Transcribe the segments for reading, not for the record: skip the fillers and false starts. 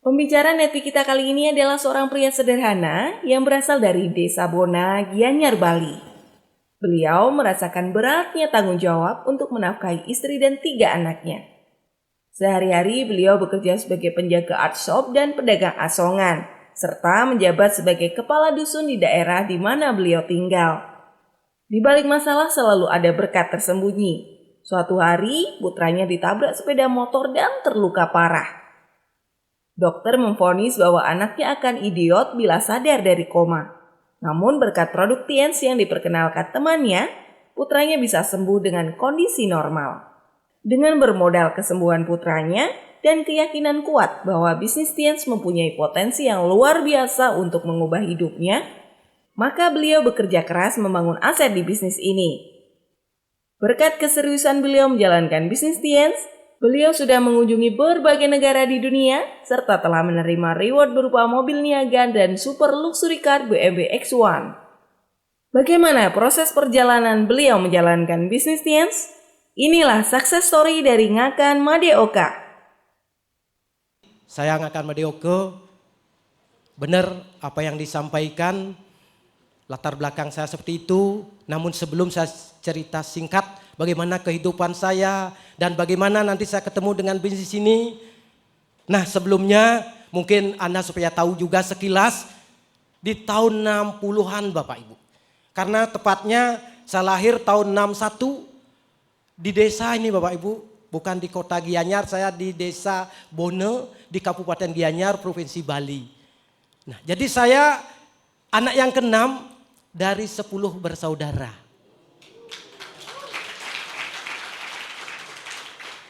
Pembicara nepi kita kali ini adalah seorang pria sederhana yang berasal dari Desa Bona, Gianyar, Bali. Beliau merasakan beratnya tanggung jawab untuk menafkahi istri dan 3 anaknya. Sehari-hari beliau bekerja sebagai penjaga art shop dan pedagang asongan, serta menjabat sebagai kepala dusun di daerah di mana beliau tinggal. Di balik masalah selalu ada berkat tersembunyi. Suatu hari, putranya ditabrak sepeda motor dan terluka parah. Dokter memvonis bahwa anaknya akan idiot bila sadar dari koma. Namun berkat produk Tiens yang diperkenalkan temannya, putranya bisa sembuh dengan kondisi normal. Dengan bermodal kesembuhan putranya dan keyakinan kuat bahwa bisnis Tiens mempunyai potensi yang luar biasa untuk mengubah hidupnya, maka beliau bekerja keras membangun aset di bisnis ini. Berkat keseriusan beliau menjalankan bisnis Tiens, beliau sudah mengunjungi berbagai negara di dunia, serta telah menerima reward berupa mobil niaga dan super luxury car BMW X1. Bagaimana proses perjalanan beliau menjalankan bisnis Tiens? Inilah success story dari Ngakan Madeoka. Saya Ngakan Madeoka, benar apa yang disampaikan, latar belakang saya seperti itu. Namun sebelum saya cerita singkat bagaimana kehidupan saya dan bagaimana nanti saya ketemu dengan bisnis ini. Nah sebelumnya mungkin Anda supaya tahu juga sekilas di tahun 60-an Bapak Ibu. Karena tepatnya saya lahir tahun 61 di desa ini Bapak Ibu. Bukan di kota Gianyar, saya di desa Bone di Kabupaten Gianyar, Provinsi Bali. Nah jadi saya anak yang ke-6 dari 10 bersaudara.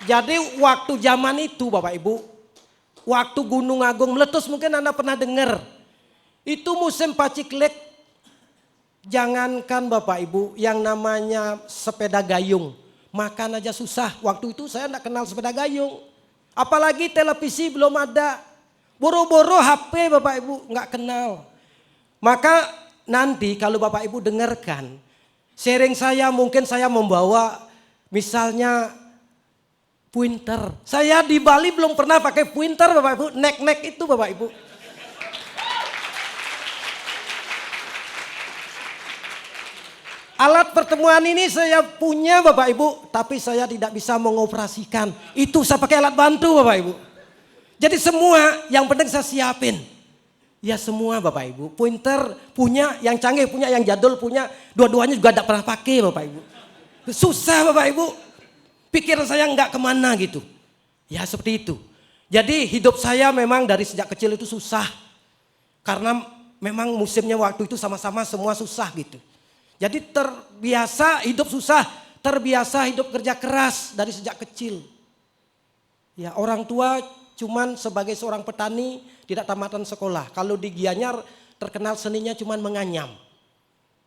Jadi waktu zaman itu Bapak Ibu, waktu Gunung Agung meletus mungkin Anda pernah dengar. Itu musim paceklik, jangankan Bapak Ibu yang namanya sepeda gayung. Makan aja susah, waktu itu saya enggak kenal sepeda gayung. Apalagi televisi belum ada, boro-boro HP Bapak Ibu enggak kenal. Maka nanti kalau Bapak Ibu dengarkan, sharing saya mungkin saya membawa misalnya pointer. Saya di Bali belum pernah pakai pointer Bapak Ibu, nek-nek itu Bapak Ibu. Alat pertemuan ini saya punya Bapak Ibu, tapi saya tidak bisa mengoperasikan. Itu saya pakai alat bantu Bapak Ibu. Jadi semua yang penting saya siapin. Ya semua Bapak Ibu, pointer punya, yang canggih punya, yang jadul punya, dua-duanya juga tidak pernah pakai Bapak Ibu. Susah Bapak Ibu, pikiran saya nggak kemana gitu. Ya seperti itu. Jadi hidup saya memang dari sejak kecil itu susah. Karena memang musimnya waktu itu sama-sama semua susah gitu. Jadi terbiasa hidup susah, terbiasa hidup kerja keras dari sejak kecil. Ya orang tua cuman sebagai seorang petani tidak tamatan sekolah. Kalau di Gianyar terkenal seninya cuman menganyam.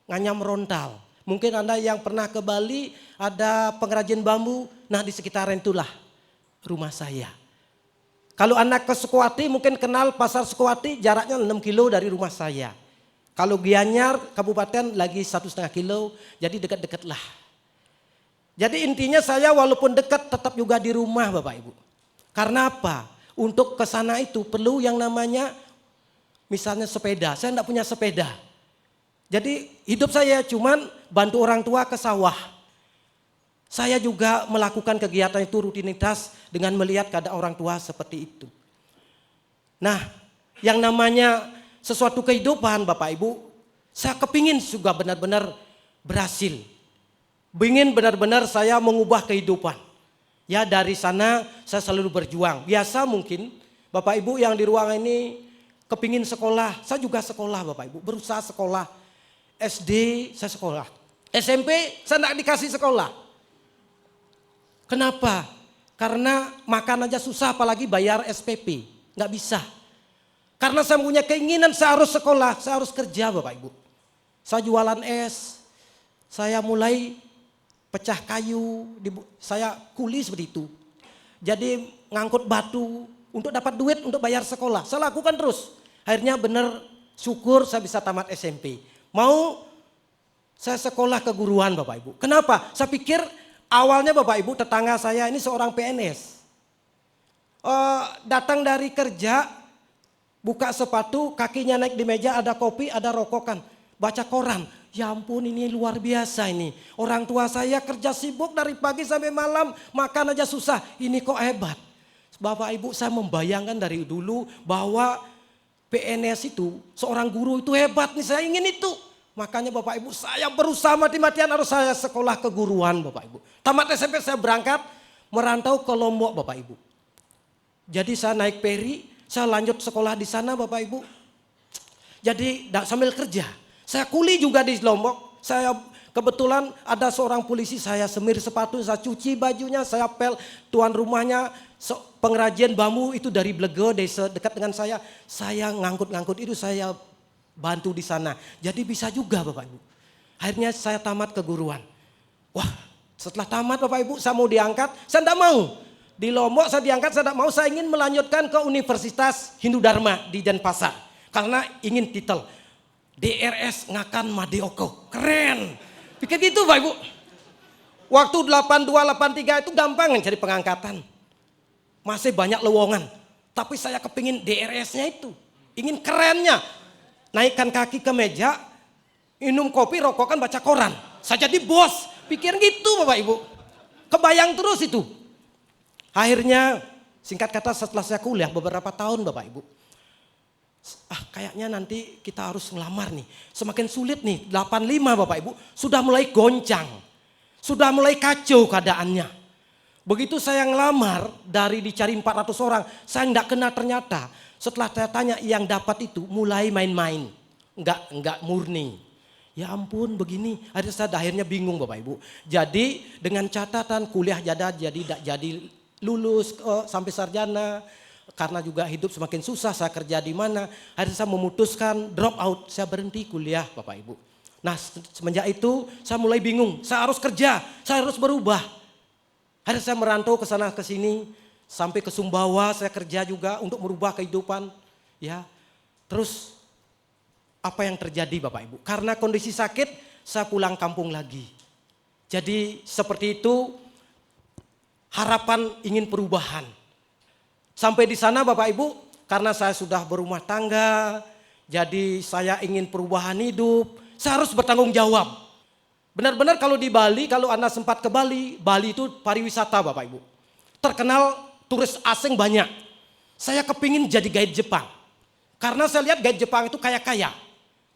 Nganyam rontal. Mungkin Anda yang pernah ke Bali ada pengrajin bambu. Nah di sekitaran itulah rumah saya. Kalau Anda ke Sukowati mungkin kenal pasar Sukowati, jaraknya 6 kilo dari rumah saya. Kalau Gianyar kabupaten lagi 1,5 kilo, jadi dekat-dekat lah. Jadi intinya saya walaupun dekat tetap juga di rumah Bapak Ibu. Karena apa? Untuk ke sana itu perlu yang namanya misalnya sepeda. Saya enggak punya sepeda. Jadi hidup saya cuman bantu orang tua ke sawah. Saya juga melakukan kegiatan itu rutinitas dengan melihat keadaan orang tua seperti itu. Nah yang namanya sesuatu kehidupan Bapak Ibu, saya kepingin juga benar-benar berhasil. Ingin benar-benar saya mengubah kehidupan. Ya dari sana saya selalu berjuang. Biasa mungkin Bapak Ibu yang di ruangan ini kepingin sekolah. Saya juga sekolah Bapak Ibu, berusaha sekolah. SD saya sekolah. SMP saya tidak dikasih sekolah. Kenapa? Karena makan aja susah apalagi bayar SPP. Nggak bisa. Karena saya punya keinginan saya harus sekolah, saya harus kerja Bapak Ibu. Saya jualan es, saya mulai pecah kayu, saya kuli seperti itu. Jadi ngangkut batu untuk dapat duit untuk bayar sekolah. Saya lakukan terus. Akhirnya benar syukur saya bisa tamat SMP. Mau saya sekolah keguruan Bapak Ibu. Kenapa? Saya pikir awalnya Bapak Ibu tetangga saya ini seorang PNS. Datang dari kerja Buka sepatu, kakinya naik di meja, ada kopi, ada rokokan. Baca koran. Ya ampun, ini luar biasa ini. Orang tua saya kerja sibuk dari pagi sampai malam, makan aja susah. Ini kok hebat. Bapak Ibu, saya membayangkan dari dulu bahwa PNS itu, seorang guru itu hebat nih, saya ingin itu. Makanya Bapak Ibu, saya berusaha mati-matian harus saya sekolah keguruan Bapak Ibu. Tamat SMP saya berangkat merantau ke Lombok Bapak Ibu. Jadi saya naik peri, saya lanjut sekolah di sana Bapak Ibu. Jadi sambil kerja. Saya kuli juga di Lombok. Saya kebetulan ada seorang polisi, saya semir sepatu, saya cuci bajunya, saya pel tuan rumahnya pengrajin bambu itu dari Blego, desa dekat dengan saya. Saya ngangkut-ngangkut itu saya bantu di sana. Jadi bisa juga Bapak Ibu. Akhirnya saya tamat keguruan. Wah, setelah tamat Bapak Ibu saya mau diangkat, saya tidak mau. Di Lombok saya diangkat, saya tidak mau, saya ingin melanjutkan ke Universitas Hindu Dharma di Denpasar. Karena ingin titel DRS Ngakan Madeoko. Keren. Pikir gitu Bapak Ibu. Waktu 82, 83 itu gampang cari pengangkatan. Masih banyak lowongan. Tapi saya kepingin DRS-nya itu. Ingin kerennya. Naikkan kaki ke meja, minum kopi, rokokan, baca koran. Saya jadi bos. Pikir gitu Bapak Ibu. Kebayang terus itu. Akhirnya singkat kata setelah saya kuliah beberapa tahun Bapak Ibu. Kayaknya nanti kita harus ngelamar nih. Semakin sulit nih, 85 Bapak Ibu. Sudah mulai goncang. Sudah mulai kacau keadaannya. Begitu saya ngelamar dari dicari 400 orang. Saya enggak kena ternyata. Setelah saya tanya yang dapat itu mulai main-main. Enggak murni. Ya ampun begini. Akhirnya bingung Bapak Ibu. Jadi dengan catatan kuliah jadi lulus sampai sarjana. Karena juga hidup semakin susah, saya kerja di mana. Akhirnya saya memutuskan drop out, saya berhenti kuliah Bapak Ibu. Nah semenjak itu saya mulai bingung, saya harus kerja, saya harus berubah. Akhirnya saya merantau ke sana ke sini, sampai ke Sumbawa saya kerja juga untuk merubah kehidupan. Ya, terus apa yang terjadi Bapak Ibu? Karena kondisi sakit, saya pulang kampung lagi. Jadi seperti itu, harapan ingin perubahan. Sampai di sana Bapak Ibu, karena saya sudah berumah tangga, jadi saya ingin perubahan hidup, saya harus bertanggung jawab. Benar-benar kalau di Bali, kalau Anda sempat ke Bali, Bali itu pariwisata Bapak Ibu. Terkenal turis asing banyak. Saya kepingin jadi guide Jepang. Karena saya lihat guide Jepang itu kaya-kaya.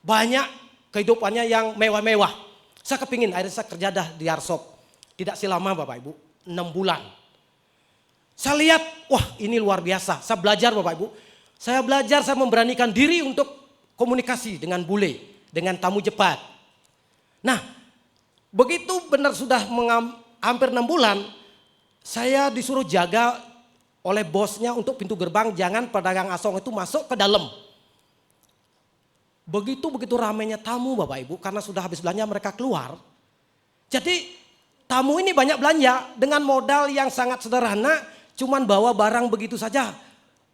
Banyak kehidupannya yang mewah-mewah. Saya kepingin, akhirnya saya kerja dah di Arsop. Tidak selama Bapak Ibu, 6 bulan. Saya lihat, wah ini luar biasa. Saya belajar Bapak Ibu. Saya belajar, saya memberanikan diri untuk komunikasi dengan bule, dengan tamu Jepang. Nah, begitu benar sudah hampir 6 bulan, saya disuruh jaga oleh bosnya untuk pintu gerbang, jangan pedagang asong itu masuk ke dalam. Begitu ramainya tamu Bapak Ibu, karena sudah habis belanja mereka keluar. Jadi tamu ini banyak belanja dengan modal yang sangat sederhana, cuman bawa barang begitu saja.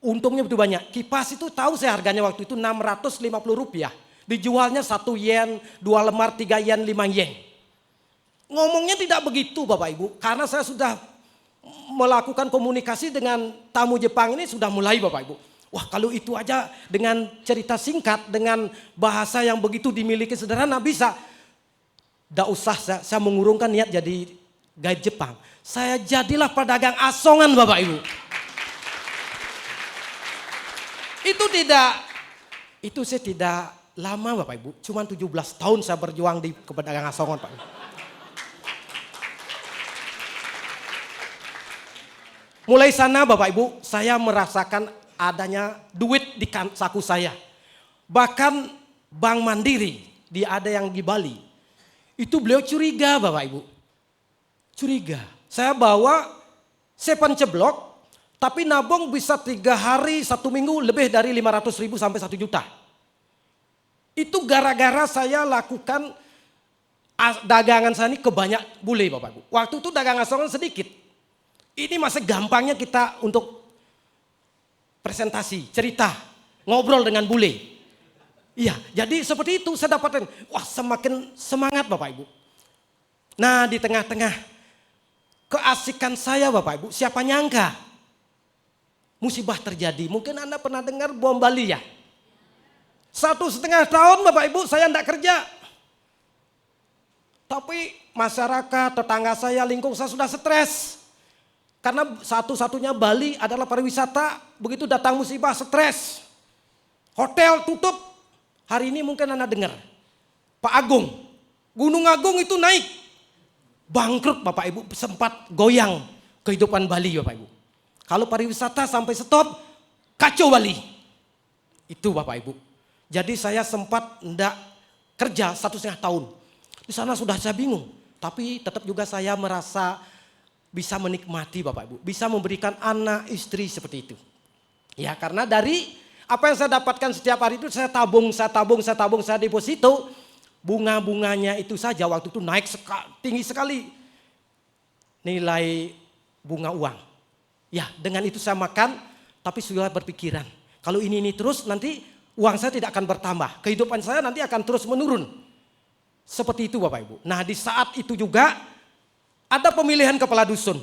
Untungnya begitu banyak. Kipas itu tahu saya harganya waktu itu 650 rupiah. Dijualnya 1 yen, 2 lemar, 3 yen, 5 yen. Ngomongnya tidak begitu Bapak Ibu. Karena saya sudah melakukan komunikasi dengan tamu Jepang ini sudah mulai Bapak Ibu. Wah kalau itu aja dengan cerita singkat, dengan bahasa yang begitu dimiliki sederhana bisa. Tidak usah saya mengurungkan niat jadi guide Jepang. Saya jadilah pedagang asongan Bapak Ibu. Itu saya tidak lama Bapak Ibu. Cuma 17 tahun saya berjuang di pedagang asongan Pak. Mulai sana Bapak Ibu saya merasakan adanya duit di saku saya. Bahkan Bank Mandiri, ada yang di Bali. Itu beliau curiga Bapak Ibu. Curiga. Saya bawa 7 ceblok, tapi nabung bisa 3 hari, 1 minggu lebih dari 500.000 sampai 1 juta. Itu gara-gara saya lakukan dagangan saya ini ke banyak bule Bapak Ibu. Waktu itu dagangan asongan sedikit. Ini masih gampangnya kita untuk presentasi, cerita, ngobrol dengan bule. Iya, jadi seperti itu saya dapatkan. Wah semakin semangat Bapak Ibu. Nah di tengah-tengah keasikan saya Bapak Ibu, siapa nyangka musibah terjadi. Mungkin Anda pernah dengar bom Bali ya. 1,5 tahun Bapak Ibu saya tidak kerja. Tapi masyarakat, tetangga saya, lingkung saya sudah stres. Karena satu-satunya Bali adalah pariwisata, begitu datang musibah stres. Hotel tutup. Hari ini mungkin Anda dengar. Pak Agung, Gunung Agung itu naik. Bangkrut Bapak Ibu, sempat goyang kehidupan Bali Bapak Ibu. Kalau pariwisata sampai stop, kacau Bali. Itu Bapak Ibu. Jadi saya sempat tidak kerja 1,5 tahun. Di sana sudah saya bingung. Tapi tetap juga saya merasa bisa menikmati Bapak Ibu. Bisa memberikan anak, istri seperti itu. Ya karena dari apa yang saya dapatkan setiap hari itu saya tabung, saya deposito. Bunga-bunganya itu saja waktu itu naik tinggi sekali. Nilai bunga uang. Ya dengan itu saya makan tapi sudah berpikiran. Kalau ini terus nanti uang saya tidak akan bertambah. Kehidupan saya nanti akan terus menurun. Seperti itu Bapak Ibu. Nah di saat itu juga ada pemilihan kepala dusun.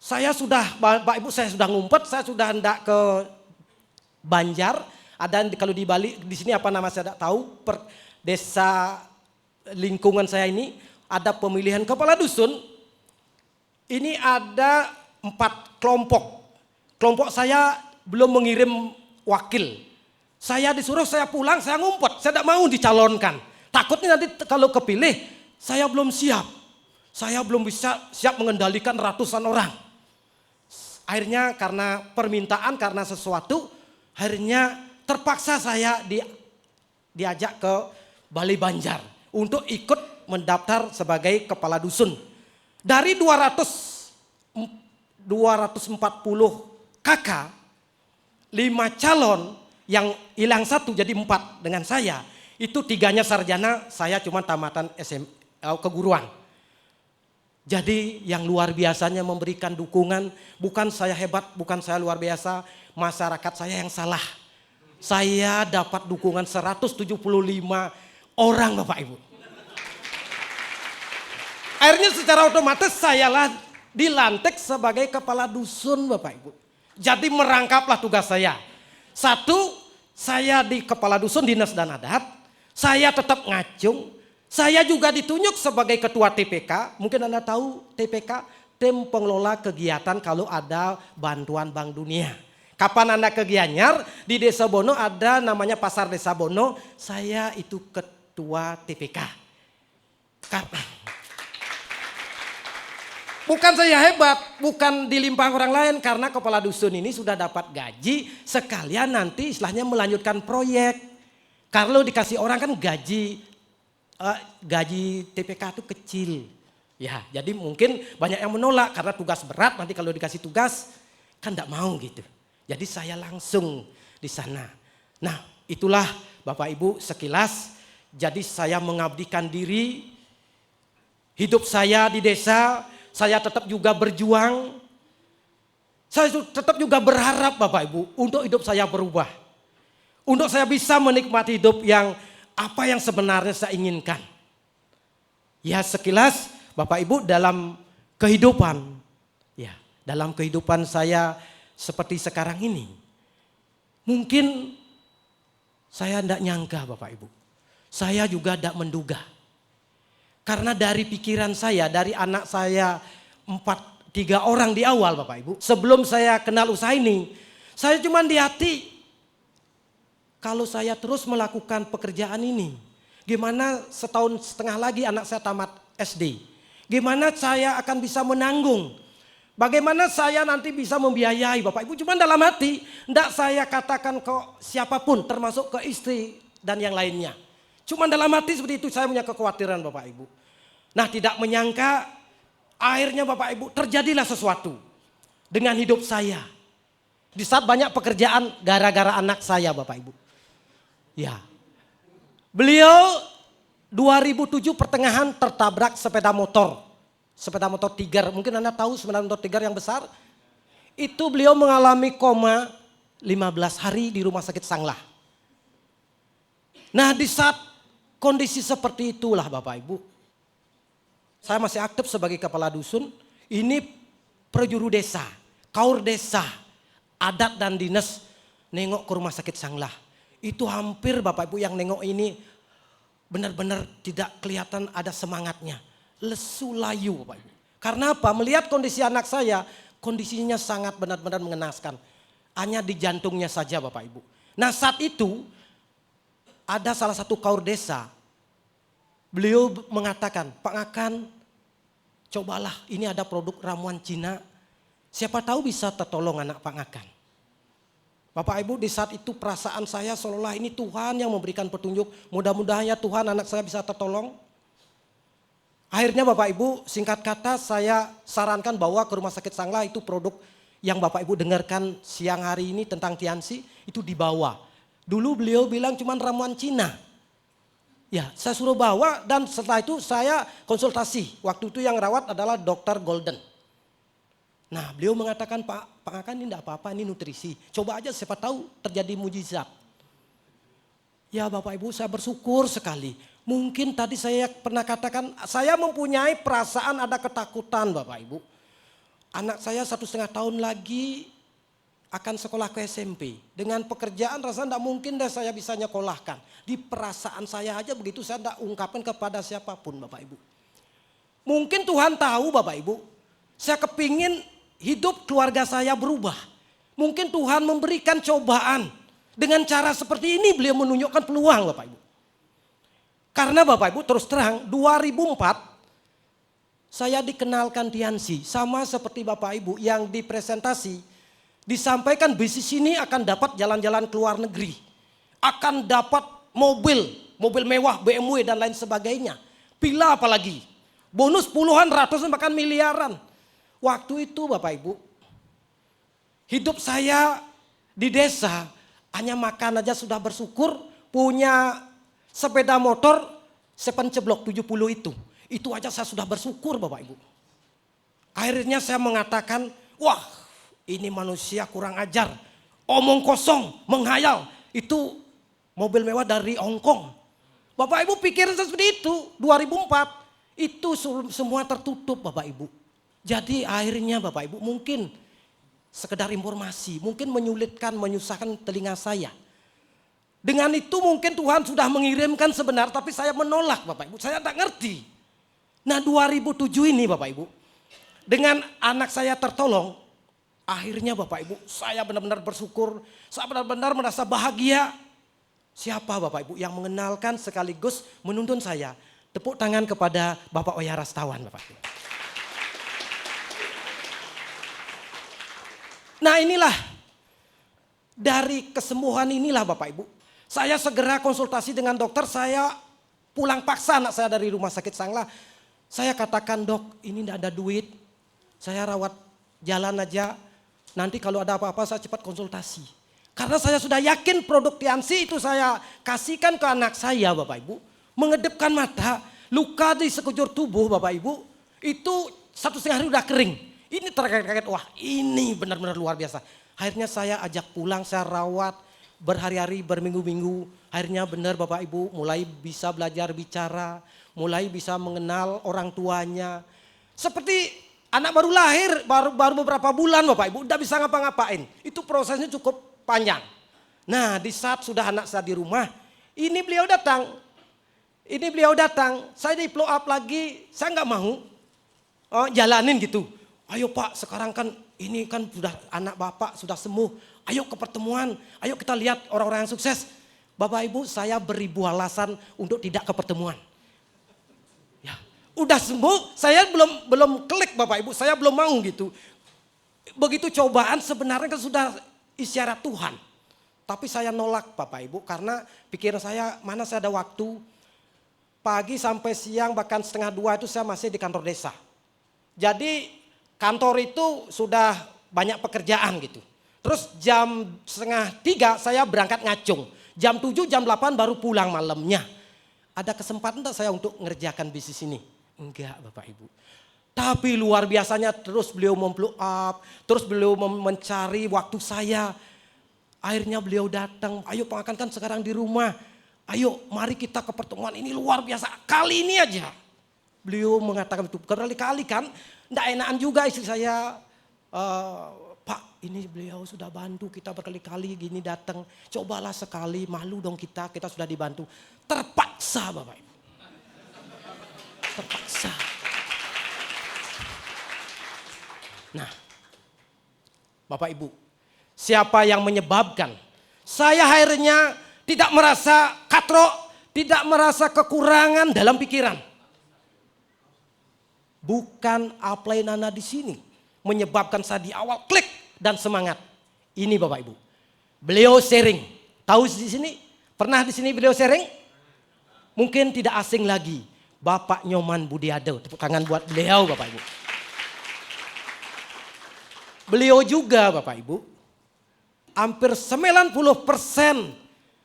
Saya sudah, Bapak Ibu saya sudah ngumpet, saya sudah hendak ke Banjar. Ada kalau di Bali, di sini apa nama saya tidak tahu. Desa lingkungan saya ini ada pemilihan kepala dusun. Ini ada 4 kelompok. Kelompok saya belum mengirim wakil. Saya disuruh saya pulang, saya ngumpet. Saya tidak mau dicalonkan. Takutnya nanti kalau kepilih, saya belum siap. Saya belum bisa siap mengendalikan ratusan orang. Akhirnya karena permintaan, karena sesuatu, akhirnya terpaksa saya diajak ke Balai Banjar untuk ikut mendaftar sebagai kepala dusun. Dari 240 kakak, 5 calon yang hilang 1 jadi 4 dengan saya. Itu 3-nya sarjana, saya cuma tamatan keguruan. Jadi yang luar biasanya memberikan dukungan, bukan saya hebat, bukan saya luar biasa, masyarakat saya yang salah. Saya dapat dukungan 175 orang Bapak Ibu. Akhirnya secara otomatis sayalah dilantik sebagai kepala dusun Bapak Ibu. Jadi merangkaplah tugas saya. 1, saya di kepala dusun dinas dan adat. Saya tetap ngacung. Saya juga ditunjuk sebagai ketua TPK. Mungkin Anda tahu TPK, tim pengelola kegiatan kalau ada bantuan Bank Dunia. Kapan Anda ke Gianyar, di Desa Bono ada namanya Pasar Desa Bono. Saya itu ketua TPK. Bukan saya hebat, bukan dilimpah orang lain. Karena kepala dusun ini sudah dapat gaji, sekalian nanti istilahnya melanjutkan proyek. Kalau dikasih orang kan gaji TPK itu kecil. Ya, jadi mungkin banyak yang menolak karena tugas berat, nanti kalau dikasih tugas kan tidak mau gitu. Jadi saya langsung di sana. Nah, itulah Bapak Ibu sekilas. Jadi saya mengabdikan diri, hidup saya di desa, saya tetap juga berjuang. Saya tetap juga berharap Bapak Ibu untuk hidup saya berubah. Untuk saya bisa menikmati hidup yang apa yang sebenarnya saya inginkan. Ya sekilas Bapak Ibu dalam kehidupan. Ya dalam kehidupan saya seperti sekarang ini. Mungkin saya tidak nyangka Bapak Ibu. Saya juga tidak menduga. Karena dari pikiran saya, dari anak saya 3 orang di awal Bapak Ibu. Sebelum saya kenal usaha ini, saya cuma di hati. Kalau saya terus melakukan pekerjaan ini, gimana 1,5 tahun lagi anak saya tamat SD? Gimana saya akan bisa menanggung? Bagaimana saya nanti bisa membiayai Bapak Ibu? Cuma dalam hati, tidak saya katakan ke siapapun termasuk ke istri dan yang lainnya. Cuma dalam hati seperti itu saya punya kekhawatiran Bapak Ibu. Nah tidak menyangka akhirnya Bapak Ibu terjadilah sesuatu dengan hidup saya. Di saat banyak pekerjaan gara-gara anak saya Bapak Ibu. Ya, beliau 2007 pertengahan tertabrak sepeda motor Tiger. Mungkin Anda tahu sepeda motor Tiger yang besar. Itu beliau mengalami koma 15 hari di rumah sakit Sanglah. Nah di saat kondisi seperti itulah Bapak Ibu. Saya masih aktif sebagai kepala dusun. Ini prajuru desa, kaur desa. adat dan dinas nengok ke rumah sakit Sanglah. Itu hampir Bapak Ibu yang nengok ini benar-benar tidak kelihatan ada semangatnya. Lesu layu Bapak Ibu. Karena apa? Melihat kondisi anak saya, kondisinya sangat benar-benar mengenaskan. Hanya di jantungnya saja Bapak Ibu. Nah saat itu ada salah satu kaur desa. Beliau mengatakan, Pak Ngakan, cobalah ini ada produk ramuan Cina. Siapa tahu bisa tertolong anak Pak Ngakan. Bapak Ibu di saat itu perasaan saya seolah ini Tuhan yang memberikan petunjuk. Mudah-mudahan ya Tuhan anak saya bisa tertolong. Akhirnya Bapak Ibu singkat kata saya sarankan bawa ke rumah sakit Sanglah itu produk yang Bapak Ibu dengarkan siang hari ini tentang Tiansi itu dibawa. Dulu beliau bilang cuma ramuan Cina. Ya saya suruh bawa dan setelah itu saya konsultasi. Waktu itu yang rawat adalah Dr. Golden. Nah beliau mengatakan Pak Ngakan ini tidak apa-apa ini nutrisi. Coba aja siapa tahu terjadi mujizat. Ya Bapak Ibu saya bersyukur sekali. Mungkin tadi saya pernah katakan saya mempunyai perasaan ada ketakutan Bapak Ibu. Anak saya 1,5 tahun lagi akan sekolah ke SMP. Dengan pekerjaan rasanya tidak mungkin deh saya bisa nyekolahkan. Di perasaan saya aja begitu saya tidak ungkapkan kepada siapapun Bapak Ibu. Mungkin Tuhan tahu Bapak Ibu. Saya kepingin hidup keluarga saya berubah. Mungkin Tuhan memberikan cobaan. Dengan cara seperti ini beliau menunjukkan peluang Bapak Ibu. Karena Bapak Ibu terus terang 2004 saya dikenalkan Tiansi. Sama seperti Bapak Ibu yang dipresentasi. Disampaikan bisnis ini akan dapat jalan-jalan ke luar negeri. Akan dapat mobil mewah BMW dan lain sebagainya. Pila apalagi. Bonus puluhan, ratusan bahkan miliaran. Waktu itu Bapak Ibu. Hidup saya di desa hanya makan aja sudah bersyukur. Punya sepeda motor sepenceblok 70 itu. Itu aja saya sudah bersyukur Bapak Ibu. Akhirnya saya mengatakan, wah ini manusia kurang ajar. Omong kosong, menghayal. Itu mobil mewah dari Hong Kong. Bapak Ibu pikiran seperti itu 2004. Itu semua tertutup Bapak Ibu. Jadi akhirnya Bapak Ibu mungkin sekedar informasi. Mungkin menyulitkan, menyusahkan telinga saya. Dengan itu mungkin Tuhan sudah mengirimkan sebenar. Tapi saya menolak Bapak Ibu. Saya tak ngerti. Nah 2007 ini Bapak Ibu, dengan anak saya tertolong, akhirnya Bapak Ibu saya benar-benar bersyukur, saya benar-benar merasa bahagia. Siapa Bapak Ibu yang mengenalkan sekaligus menuntun saya? Tepuk tangan kepada Bapak Oya Rastawan Bapak Ibu. Nah inilah, dari kesembuhan inilah Bapak Ibu, saya segera konsultasi dengan dokter, saya pulang paksa anak saya dari rumah sakit Sanglah. Saya katakan dok ini tidak ada duit, saya rawat jalan aja, nanti kalau ada apa-apa saya cepat konsultasi. Karena saya sudah yakin produk Tiansi itu saya kasihkan ke anak saya Bapak Ibu. Mengedipkan mata, luka di sekujur tubuh Bapak Ibu, itu 1,5 hari udah kering. Ini terkaget-kaget, wah ini benar-benar luar biasa. Akhirnya saya ajak pulang, saya rawat berhari-hari, berminggu-minggu. Akhirnya benar Bapak Ibu mulai bisa belajar bicara, mulai bisa mengenal orang tuanya. Seperti anak baru lahir, baru beberapa bulan Bapak Ibu, udah bisa ngapa-ngapain. Itu prosesnya cukup panjang. Nah di saat sudah anak saya di rumah, ini beliau datang. Saya di follow up lagi, saya nggak mau jalanin gitu. Ayo Pak sekarang kan ini kan sudah anak Bapak sudah sembuh. Ayo ke pertemuan, ayo kita lihat orang-orang yang sukses. Bapak Ibu saya beribu alasan untuk tidak ke pertemuan. Udah sembuh, saya belum klik Bapak Ibu, saya belum mau gitu. Begitu cobaan sebenarnya kan sudah isyarat Tuhan. Tapi saya nolak Bapak Ibu karena pikiran saya mana saya ada waktu. Pagi sampai siang bahkan 1:30 itu saya masih di kantor desa. Jadi kantor itu sudah banyak pekerjaan gitu. Terus jam 2:30 saya berangkat ngacung. Jam 7, jam 8 baru pulang malamnya. Ada kesempatan tak saya untuk ngerjakan bisnis ini? Enggak Bapak Ibu. Tapi luar biasanya terus beliau memblow up. Terus beliau mencari waktu saya. Akhirnya beliau datang. Ayo Pak Ngakan kan sekarang di rumah. Ayo mari kita ke pertemuan ini luar biasa. Kali ini aja. Beliau mengatakan itu. Kali-kali kan. Enggak enakan juga istri saya. Pak ini beliau sudah bantu kita berkali-kali gini datang. Cobalah sekali, malu dong kita sudah dibantu. Terpaksa Bapak Ibu. Terpaksa. Nah, Bapak Ibu, siapa yang menyebabkan saya akhirnya tidak merasa katrok, tidak merasa kekurangan dalam pikiran? Bukan apply Nana di sini menyebabkan saya di awal klik dan semangat. Ini Bapak Ibu, beliau sharing. Tahu di sini? Pernah di sini beliau sharing? Mungkin tidak asing lagi. Bapak Nyoman Budiado, tepuk tangan buat beliau Bapak Ibu. Beliau juga Bapak Ibu, hampir 90%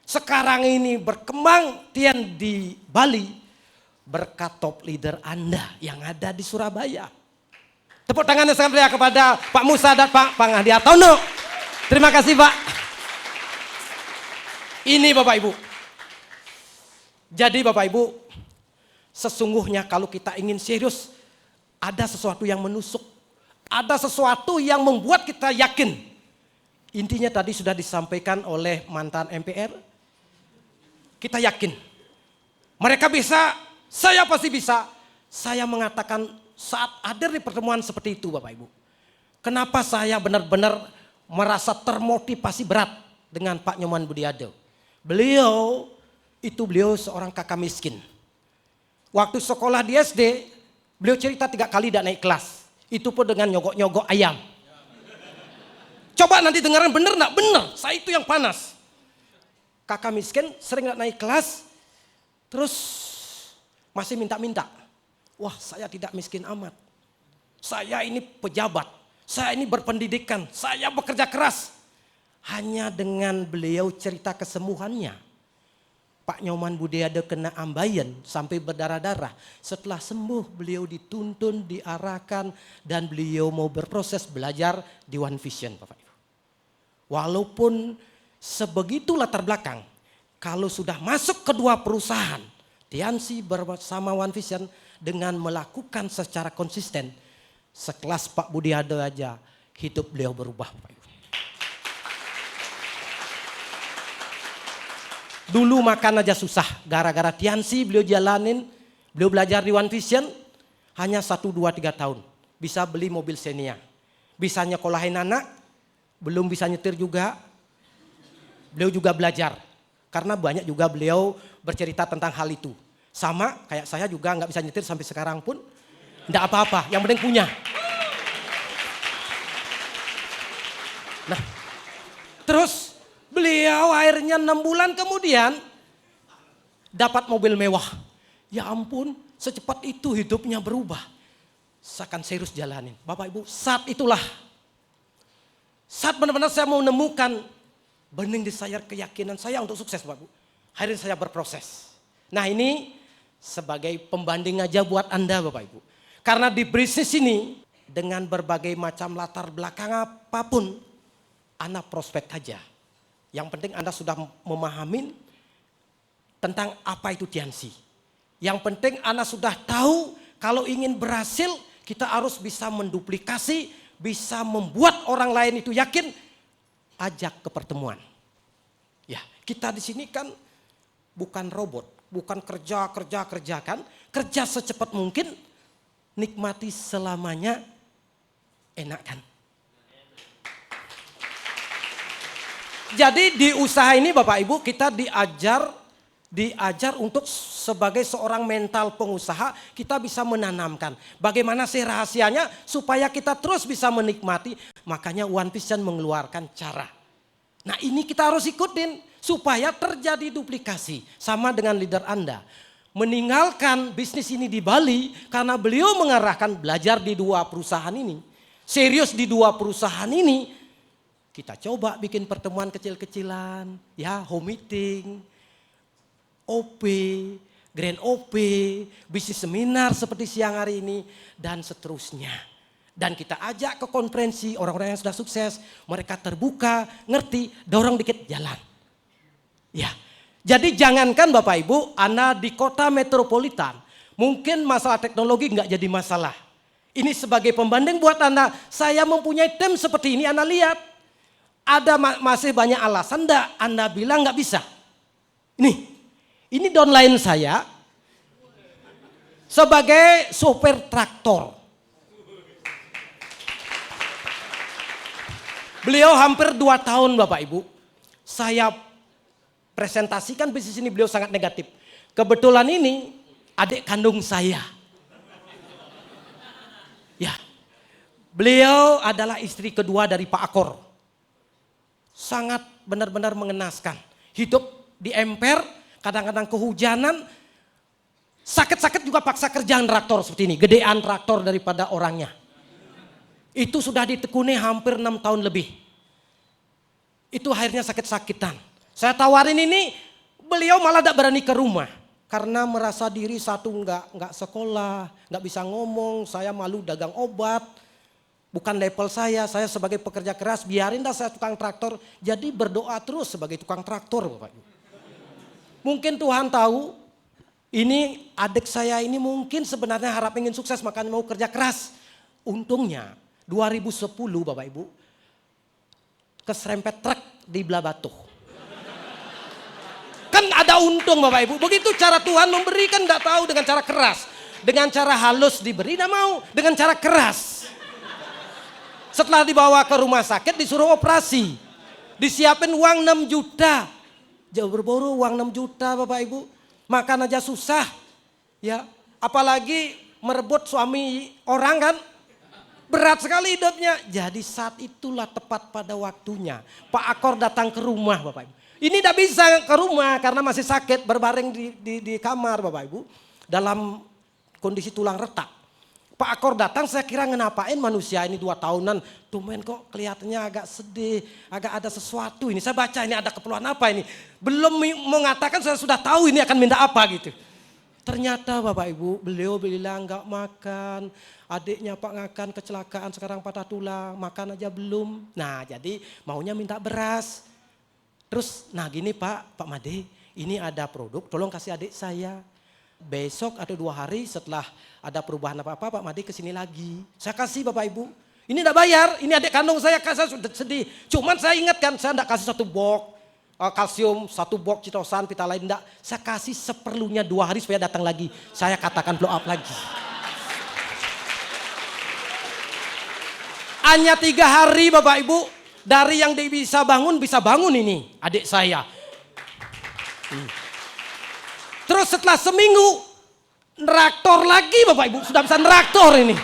sekarang ini berkembang Tian di Bali berkat top leader Anda yang ada di Surabaya. Tepuk tangannya sangat meriah kepada Pak Musa dan Pak Pangardiatono. Terima kasih Pak. Ini Bapak Ibu. Jadi Bapak Ibu, sesungguhnya kalau kita ingin serius, ada sesuatu yang menusuk. Ada sesuatu yang membuat kita yakin. Intinya tadi sudah disampaikan oleh mantan MPR. Kita yakin. Mereka bisa, saya pasti bisa. Saya mengatakan saat hadir di pertemuan seperti itu Bapak Ibu. Kenapa saya benar-benar merasa termotivasi berat dengan Pak Nyoman Budiado. Beliau seorang kakak miskin. Waktu sekolah di SD, beliau cerita 3 kali tidak naik kelas. Itu pun dengan nyogok-nyogok ayam. Coba nanti dengaran bener enggak? Bener, saya itu yang panas. Kakak miskin sering enggak naik kelas, terus masih minta-minta. Wah, saya tidak miskin amat. Saya ini pejabat, saya ini berpendidikan, saya bekerja keras. Hanya dengan beliau cerita kesembuhannya. Pak Nyoman Budiado kena ambeien sampai berdarah-darah. Setelah sembuh beliau dituntun, diarahkan dan beliau mau berproses belajar di One Vision Bapak Ibu. Walaupun sebegitu latar belakang, kalau sudah masuk kedua perusahaan, Tiansi bersama One Vision dengan melakukan secara konsisten, sekelas Pak Budiado aja hidup beliau berubah Bapak Ibu. Dulu makan aja susah, gara-gara Tiansi beliau jalanin, beliau belajar di One Vision, hanya 1, 2, 3 tahun. Bisa beli mobil Xenia, bisa nyekolahin anak, belum bisa nyetir juga, beliau juga belajar. Karena banyak juga beliau bercerita tentang hal itu. Sama kayak saya juga nggak bisa nyetir sampai sekarang pun, nggak apa-apa, yang penting punya. Nah, terus beliau akhirnya 6 bulan kemudian dapat mobil mewah. Ya ampun, secepat itu hidupnya berubah. Saya akan serius jalanin. Bapak Ibu, saat itulah, saat benar-benar saya mau menemukan bening di saya keyakinan saya untuk sukses Bapak Ibu. Akhirnya saya berproses. Nah ini sebagai pembanding aja buat Anda Bapak Ibu. Karena di bisnis ini dengan berbagai macam latar belakang apapun, Anda prospek aja. Yang penting Anda sudah memahami tentang apa itu Tiansi. Yang penting Anda sudah tahu kalau ingin berhasil kita harus bisa menduplikasi, bisa membuat orang lain itu yakin, ajak ke pertemuan. Ya, kita di sini kan bukan robot, bukan kerja kan, kerja secepat mungkin, nikmati selamanya, enak kan? Jadi di usaha ini Bapak Ibu kita diajar untuk sebagai seorang mental pengusaha kita bisa menanamkan. Bagaimana sih rahasianya supaya kita terus bisa menikmati. Makanya One Vision mengeluarkan cara. Nah ini kita harus ikutin supaya terjadi duplikasi. Sama dengan leader Anda. Meninggalkan bisnis ini di Bali karena beliau mengarahkan belajar di 2 perusahaan ini. Serius di 2 perusahaan ini. Kita coba bikin pertemuan kecil-kecilan, ya home meeting, OP, Grand OP, bisnis seminar seperti siang hari ini, dan seterusnya. Dan kita ajak ke konferensi orang-orang yang sudah sukses, mereka terbuka, ngerti, dorong dikit jalan. Ya, jadi jangankan Bapak Ibu, Anda di kota metropolitan, mungkin masalah teknologi nggak jadi masalah. Ini sebagai pembanding buat Anda, saya mempunyai tim seperti ini, Anda lihat. Ada masih banyak alasan enggak Anda bilang nggak bisa? Ini downline saya sebagai sopir traktor. Beliau hampir 2 tahun Bapak Ibu. Saya presentasikan bisnis ini, beliau sangat negatif. Kebetulan ini adik kandung saya. Ya, beliau adalah istri kedua dari Pak Akor. Sangat benar-benar mengenaskan. Hidup di emper, kadang-kadang kehujanan. Sakit-sakit juga paksa kerjaan traktor seperti ini. Gedean traktor daripada orangnya. Itu sudah ditekuni hampir 6 tahun lebih. Itu akhirnya sakit-sakitan. Saya tawarin ini, beliau malah tidak berani ke rumah. Karena merasa diri satu nggak sekolah, nggak bisa ngomong, saya malu dagang obat. Bukan level saya sebagai pekerja keras, biarin dah saya tukang traktor. Jadi berdoa terus sebagai tukang traktor Bapak. Mungkin Tuhan tahu, ini adik saya ini mungkin sebenarnya harap ingin sukses, makanya mau kerja keras. Untungnya 2010 Bapak Ibu, keserempet truk di belah Batu. Kan ada untung Bapak Ibu, begitu cara Tuhan memberi kan tidak tahu dengan cara keras. Dengan cara halus diberi, tidak mau, dengan cara keras. Setelah dibawa ke rumah sakit disuruh operasi. Disiapin uang 6 juta. Jauh berburu uang 6 juta Bapak Ibu. Makan aja susah. Ya, apalagi merebut suami orang kan. Berat sekali hidupnya. Jadi saat itulah tepat pada waktunya. Pak Akor datang ke rumah Bapak Ibu. Ini tidak bisa ke rumah karena masih sakit. Berbaring di kamar Bapak Ibu. Dalam kondisi tulang retak. Pak Akor datang, saya kira ngenapain manusia ini 2 tahunan. Tumben kok kelihatannya agak sedih. Agak ada sesuatu ini. Saya baca ini ada keperluan apa ini. Belum mengatakan saya sudah tahu ini akan minta apa gitu. Ternyata Bapak Ibu beliau bilang nggak makan. Adiknya Pak Ngakan kecelakaan sekarang patah tulang. Makan aja belum. Nah jadi maunya minta beras. Terus nah gini Pak Made. Ini ada produk tolong kasih adik saya. Besok atau 2 hari setelah ada perubahan apa-apa Pak Made kesini lagi. Saya kasih Bapak Ibu. Ini enggak bayar, ini adik kandung saya sudah sedih. Cuman saya ingatkan saya enggak kasih 1 box kalsium, 1 box citosan, pita lain enggak. Saya kasih seperlunya 2 hari supaya datang lagi. Saya katakan blow up lagi. Hanya 3 hari Bapak Ibu. Dari yang dia bisa bangun ini adik saya. Terus setelah seminggu, neraktor lagi Bapak Ibu, sudah bisa neraktor ini.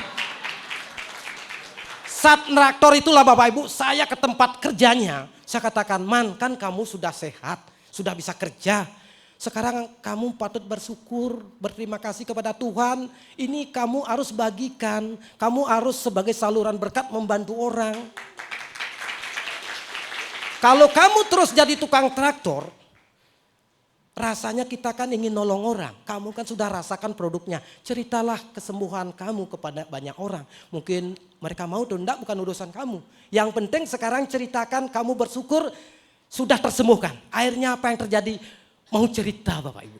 Saat neraktor itulah Bapak Ibu, saya ke tempat kerjanya. Saya katakan, Man kan kamu sudah sehat, sudah bisa kerja. Sekarang kamu patut bersyukur, berterima kasih kepada Tuhan. Ini kamu harus bagikan, kamu harus sebagai saluran berkat membantu orang. Kalau kamu terus jadi tukang traktor, rasanya kita kan ingin nolong orang. Kamu kan sudah rasakan produknya. Ceritalah kesembuhan kamu kepada banyak orang. Mungkin mereka mau atau enggak bukan urusan kamu. Yang penting sekarang ceritakan kamu bersyukur sudah tersembuhkan. Akhirnya apa yang terjadi? Mau cerita Bapak Ibu.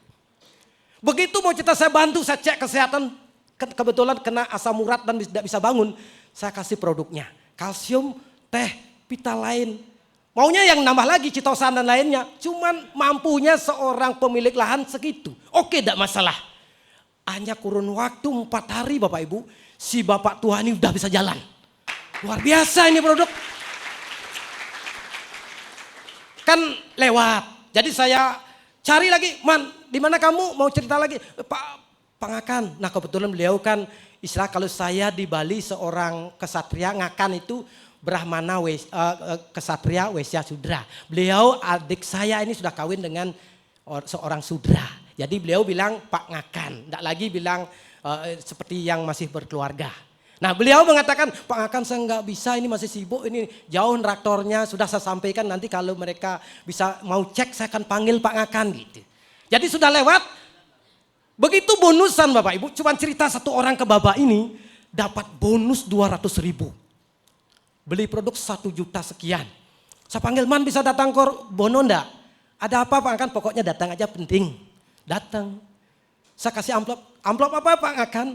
Begitu mau cerita saya bantu, saya cek kesehatan. Kebetulan kena asam urat dan tidak bisa bangun. Saya kasih produknya. Kalsium, teh, pita lain. Maunya yang nambah lagi citosan dan lainnya. Cuman mampunya seorang pemilik lahan segitu. Oke tidak masalah. Hanya kurun waktu 4 hari Bapak Ibu. Si Bapak Tuhan ini udah bisa jalan. Luar biasa ini produk. Kan lewat. Jadi saya cari lagi. Man di mana kamu mau cerita lagi. Pak Ngakan. Nah kebetulan beliau kan istilah kalau saya di Bali seorang kesatria Ngakan itu. Brahmana kesatria Wesya Sudra. Beliau adik saya ini sudah kawin dengan seorang Sudra. Jadi beliau bilang Pak Ngakan. Tidak lagi bilang seperti yang masih berkeluarga. Nah beliau mengatakan Pak Ngakan saya nggak bisa ini masih sibuk. Ini jauh traktornya sudah saya sampaikan nanti kalau mereka bisa mau cek saya akan panggil Pak Ngakan gitu. Jadi sudah lewat. Begitu bonusan Bapak Ibu. Cuma cerita 1 orang ke Bapak ini dapat bonus 200.000. Beli produk 1 juta sekian. Saya panggil Man bisa datang ke Bono enggak? Ada apa Pak Ngakan? Pokoknya datang aja penting. Datang. Saya kasih amplop. Amplop apa Pak Ngakan?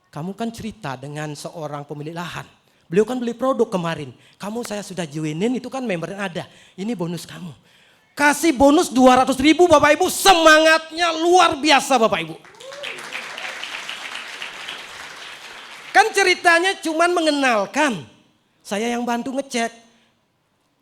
Kamu kan cerita dengan seorang pemilik lahan. Beliau kan beli produk kemarin. Kamu saya sudah joinin, itu kan membernya ada. Ini bonus kamu. Kasih bonus 200.000 Bapak Ibu, semangatnya luar biasa Bapak Ibu. Kan ceritanya cuman mengenalkan. Saya yang bantu ngecek.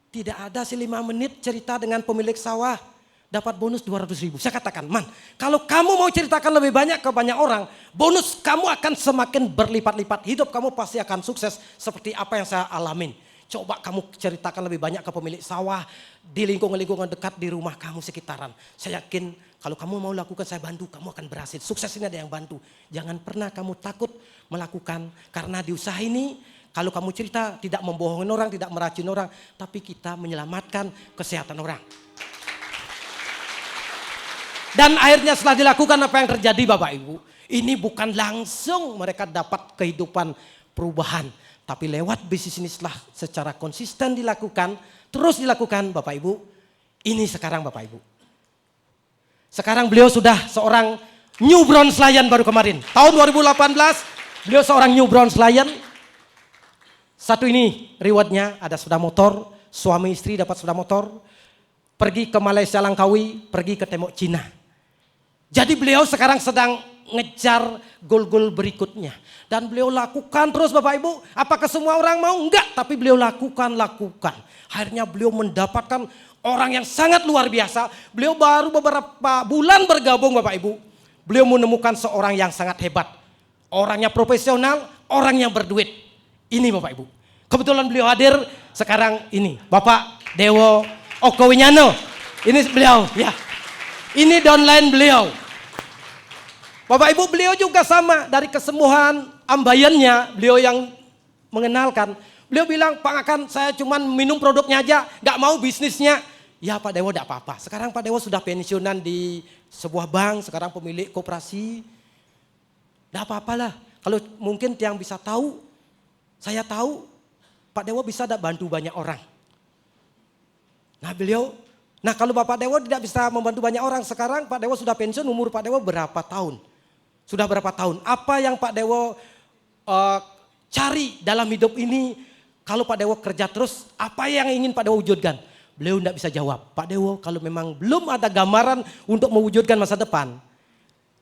Tidak ada sih 5 menit cerita dengan pemilik sawah. Dapat bonus 200.000. Saya katakan, Man, kalau kamu mau ceritakan lebih banyak ke banyak orang, bonus kamu akan semakin berlipat-lipat. Hidup kamu pasti akan sukses seperti apa yang saya alamin. Coba kamu ceritakan lebih banyak ke pemilik sawah, di lingkungan-lingkungan dekat di rumah kamu sekitaran. Saya yakin kalau kamu mau lakukan saya bantu, kamu akan berhasil. Sukses ini ada yang bantu. Jangan pernah kamu takut melakukan, karena di usaha ini kalau kamu cerita tidak membohongin orang, tidak meracun orang, tapi kita menyelamatkan kesehatan orang. Dan akhirnya setelah dilakukan apa yang terjadi Bapak Ibu, ini bukan langsung mereka dapat kehidupan perubahan. Tapi lewat bisnis ini setelah secara konsisten dilakukan, terus dilakukan Bapak Ibu, ini sekarang Bapak Ibu. Sekarang beliau sudah seorang New Bronze Lion baru kemarin. Tahun 2018 beliau seorang New Bronze Lion. Satu ini rewardnya ada sepeda motor, suami istri dapat sepeda motor. Pergi ke Malaysia Langkawi, pergi ke Tembok Cina. Jadi beliau sekarang sedang ngejar gol-gol berikutnya. Dan beliau lakukan terus Bapak Ibu. Apakah semua orang mau? Enggak, tapi beliau lakukan. Akhirnya beliau mendapatkan orang yang sangat luar biasa. Beliau baru beberapa bulan bergabung Bapak Ibu. Beliau menemukan seorang yang sangat hebat. Orangnya profesional, orang yang berduit. Ini Bapak Ibu. Kebetulan beliau hadir sekarang ini. Bapak Dewo Oko Winyano. Ini beliau ya. Ini downline beliau. Bapak Ibu, beliau juga sama dari kesembuhan ambayannya, beliau yang mengenalkan. Beliau bilang, Pak Akan saya cuman minum produknya aja, gak mau bisnisnya. Ya Pak Dewo gak apa-apa. Sekarang Pak Dewo sudah pensiunan di sebuah bank, sekarang pemilik koperasi. Gak apa-apalah. Kalau mungkin yang bisa tahu, saya tahu Pak Dewo bisa bantu banyak orang. Nah kalau Bapak Dewo tidak bisa membantu banyak orang, sekarang Pak Dewo sudah pensiun, umur Pak Dewo berapa tahun? Sudah berapa tahun? Apa yang Pak Dewo cari dalam hidup ini? Kalau Pak Dewo kerja terus, apa yang ingin Pak Dewo wujudkan? Beliau tidak bisa jawab. Pak Dewo kalau memang belum ada gambaran untuk mewujudkan masa depan,